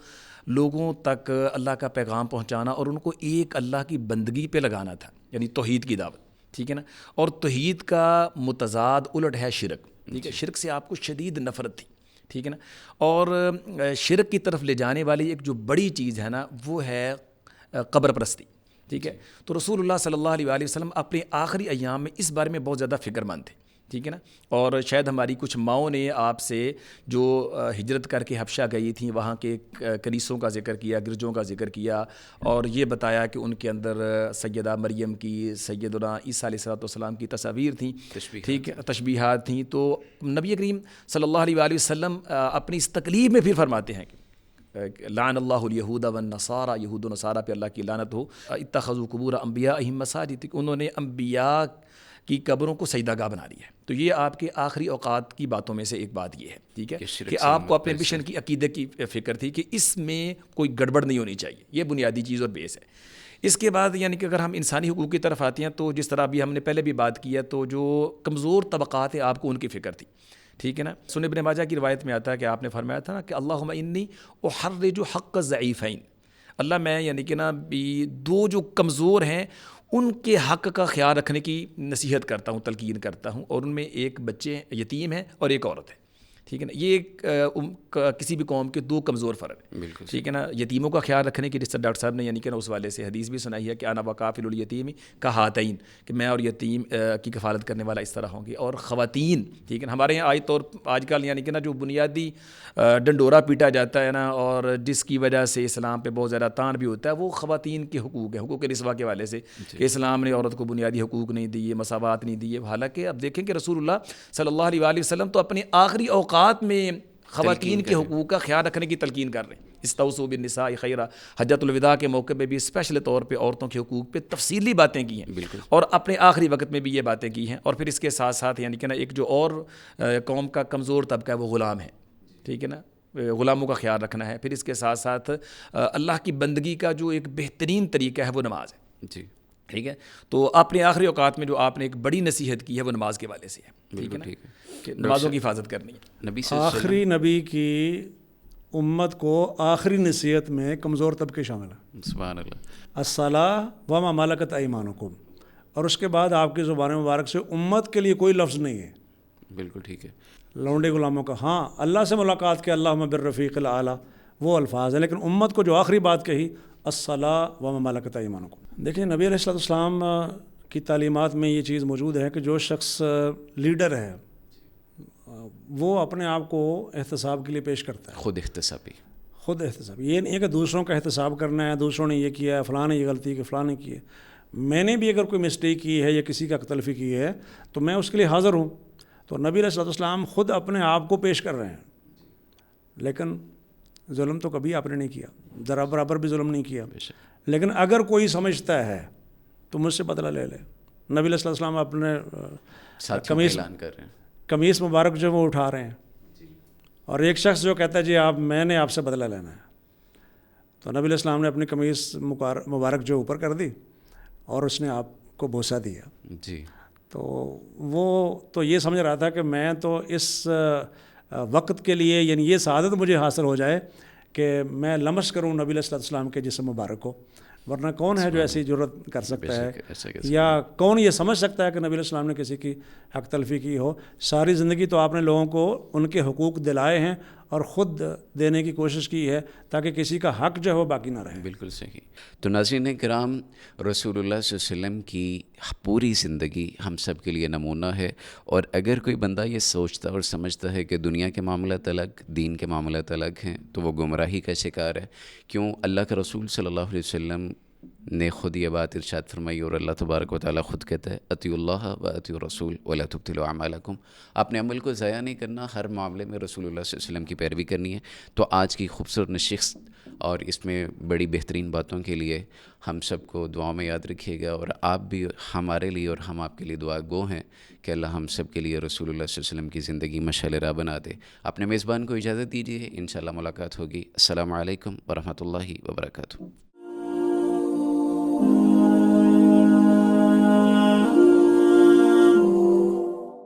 لوگوں تک اللہ کا پیغام پہنچانا اور ان کو ایک اللہ کی بندگی پہ لگانا تھا، یعنی توحید کی دعوت، ٹھیک ہے نا. اور توحید کا متضاد الٹ ہے شرک، ٹھیک ہے. شرک سے آپ کو شدید نفرت تھی، ٹھیک ہے نا. اور شرک کی طرف لے جانے والی ایک جو بڑی چیز ہے نا وہ ہے قبر پرستی، ٹھیک ہے. تو رسول اللہ صلی اللہ علیہ وسلم اپنے آخری ایام میں اس بارے میں بہت زیادہ فکر مند تھے، ٹھیک ہے نا. اور شاید ہماری کچھ ماؤں نے آپ سے جو ہجرت کر کے حبشہ گئی تھیں وہاں کے کنیسوں کا ذکر کیا، گرجوں کا ذکر کیا، اور یہ بتایا کہ ان کے اندر سیدہ مریم کی، سیدنا عیسیٰ علیہ السلام کی تصاویر تھیں، ٹھیک ہے، تشبیہات تھیں. تو نبی کریم صلی اللہ علیہ وسلم اپنی اس تکلیف میں پھر فرماتے ہیں کہ لعن اللہ الیہود والنصارى، یہود و نصارہ پہ اللہ کی لعنت ہو، اتخذوا قبور انبیائہم مساجد، انہوں نے انبیاء کی قبروں کو سجدہ گاہ بنا دیا ہے. تو یہ آپ کے آخری اوقات کی باتوں میں سے ایک بات یہ ہے، ٹھیک ہے، کہ آپ کو اپنے مشن کی عقیدے کی فکر تھی کہ اس میں کوئی گڑبڑ نہیں ہونی چاہیے. یہ بنیادی چیز اور بیس ہے. اس کے بعد یعنی کہ اگر ہم انسانی حقوق کی طرف آتے ہیں تو جس طرح بھی ہم نے پہلے بھی بات کی ہے، تو جو کمزور طبقات ہیں آپ کو ان کی فکر تھی، ٹھیک ہے نا. سنن ابن ماجہ کی روایت میں آتا ہے کہ آپ نے فرمایا تھا نا کہ اللہم انی احرج حق الضعیفین، اللہ میں یعنی کہ نا دو جو کمزور ہیں ان کے حق کا خیال رکھنے کی نصیحت کرتا ہوں، تلقین کرتا ہوں. اور ان میں ایک بچے یتیم ہیں اور ایک عورت ہے، ٹھیک ہے نا. یہ کسی بھی قوم کے دو کمزور فرد ہیں، بالکل ٹھیک ہے نا. یتیموں کا خیال رکھنے کی، جس طرح ڈاکٹر صاحب نے یعنی کہ نا اس والے سے حدیث بھی سنائی ہے کہ انا وکافل الیتیم کہاتین، کہ میں اور یتیم کی کفالت کرنے والا اس طرح ہوں گے. اور خواتین، ٹھیک ہے نا، ہمارے یہاں آج کل یعنی کہ نا جو بنیادی ڈنڈورا پیٹا جاتا ہے نا اور جس کی وجہ سے اسلام پہ بہت زیادہ تان بھی ہوتا ہے، وہ خواتین کے حقوق ہیں، حقوق نسواں کے حوالے سے کہ اسلام نے عورت کو بنیادی حقوق نہیں دیے، مساوات نہیں دیے. حالانکہ اب دیکھیں کہ رسول اللہ صلی اللہ علیہ وسلم تو اپنے آخری اوقات میں خواتین کے حقوق کا خیال رکھنے کی تلقین کر رہے ہیں. استوصوا بالنساء خیرا، حجۃ الوداع کے موقع پہ بھی اسپیشل طور پہ عورتوں کے حقوق پہ تفصیلی باتیں کی ہیں، اور اپنے آخری وقت میں بھی یہ باتیں کی ہیں. اور پھر اس کے ساتھ ساتھ یعنی کہ نا ایک جو اور قوم کا کمزور طبقہ ہے وہ غلام ہے، ٹھیک ہے نا، غلاموں کا خیال رکھنا ہے. پھر اس کے ساتھ ساتھ اللہ کی بندگی کا جو ایک بہترین طریقہ ہے وہ نماز ہے، جی، ٹھیک ہے. تو اپنے آخری اوقات میں جو آپ نے ایک بڑی نصیحت کی ہے وہ نماز کے حوالے سے ہے، ٹھیک ہے نا، کہ نمازوں کی حفاظت کرنی ہے. نبی صلی اللہ علیہ آخری نبی کی امت کو آخری نصیحت میں کمزور طبقے شامل ہیں. وسلم، سبحان اللہ، الصلاۃ وما ملکت ایمانکم، اور اس کے بعد آپ کی زبان مبارک سے امت کے لیے کوئی لفظ نہیں ہے. بالکل ٹھیک ہے. لونڈے غلاموں کا، ہاں اللہ سے ملاقات کے اللہم بالرفیق الاعلیٰ وہ الفاظ ہیں، لیکن امت کو جو آخری بات کہی الصلاۃ وما ملکت ایمانکم. دیکھیں نبی علیہ السلام کی تعلیمات میں یہ چیز موجود ہے کہ جو شخص لیڈر ہے وہ اپنے آپ کو احتساب کے لیے پیش کرتا ہے. خود احتسابی، خود احتساب، یہ نہیں ہے کہ دوسروں کا احتساب کرنا ہے، دوسروں نے یہ کیا ہے، فلاں نے یہ غلطی کی، فلاں نے کی ہے. میں نے بھی اگر کوئی مسٹیک کی ہے یا کسی کا تلفی کی ہے تو میں اس کے لیے حاضر ہوں. تو نبی علیہ السلام خود اپنے آپ کو پیش کر رہے ہیں، لیکن ظلم تو کبھی آپ نے نہیں کیا، ذرا برابر بھی ظلم نہیں کیا. لیکن اگر کوئی سمجھتا ہے تو مجھ سے بدلہ لے لے. نبی علیہ السلام اپنے ساتھیوں کا اعلان کر رہے ہیں. قمیص مبارک جو وہ اٹھا رہے ہیں, اور ایک شخص جو کہتا ہے جی میں نے آپ سے بدلہ لینا ہے. تو نبی علیہ السلام نے اپنی قمیص مبارک جو اوپر کر دی اور اس نے آپ کو بوسہ دیا. جی. تو وہ تو یہ سمجھ رہا تھا کہ میں تو اس وقت کے لیے, یعنی یہ سعادت مجھے حاصل ہو جائے کہ میں لمس کروں نبی علیہ السلام کے جسم مبارک کو, ورنہ کون ہے جو ایسی جرت کر سکتا ہے, یا کون یہ سمجھ سکتا ہے کہ نبی علیہ السلام نے کسی کی حق تلفی کی ہو. ساری زندگی تو آپ نے لوگوں کو ان کے حقوق دلائے ہیں اور خود دینے کی کوشش کی ہے تاکہ کسی کا حق جو ہے وہ باقی نہ رہے. بالکل صحیح. تو ناظرین کرام, رسول اللہ صلی اللہ علیہ وسلم کی پوری زندگی ہم سب کے لیے نمونہ ہے, اور اگر کوئی بندہ یہ سوچتا اور سمجھتا ہے کہ دنیا کے معاملات الگ, دین کے معاملات الگ ہیں, تو وہ گمراہی کا شکار ہے. کیوں؟ اللہ کے رسول صلی اللہ علیہ وسلم نے خود یہ بات ارشاد فرمائی, اور اللہ تبارک و تعالیٰ خود کہتا ہے اطیعوا اللہ و اطیعوا الرسول ولا تبطلوا اعمالکم. اپنے عمل کو ضائع نہیں کرنا, ہر معاملے میں رسول اللہ صلی اللہ علیہ وسلم کی پیروی کرنی ہے. تو آج کی خوبصورت نشست اور اس میں بڑی بہترین باتوں کے لیے ہم سب کو دعاؤں میں یاد رکھیے گا, اور آپ بھی ہمارے لیے اور ہم آپ کے لیے دعا گو ہیں کہ اللہ ہم سب کے لیے رسول اللہ صلی اللہ علیہ وسلم کی زندگی مشعل راہ بنا دے. اپنے میزبان کو اجازت دیجیے, انشاءاللہ ملاقات ہوگی. السلام علیکم ورحمۃ اللہ وبرکاتہ.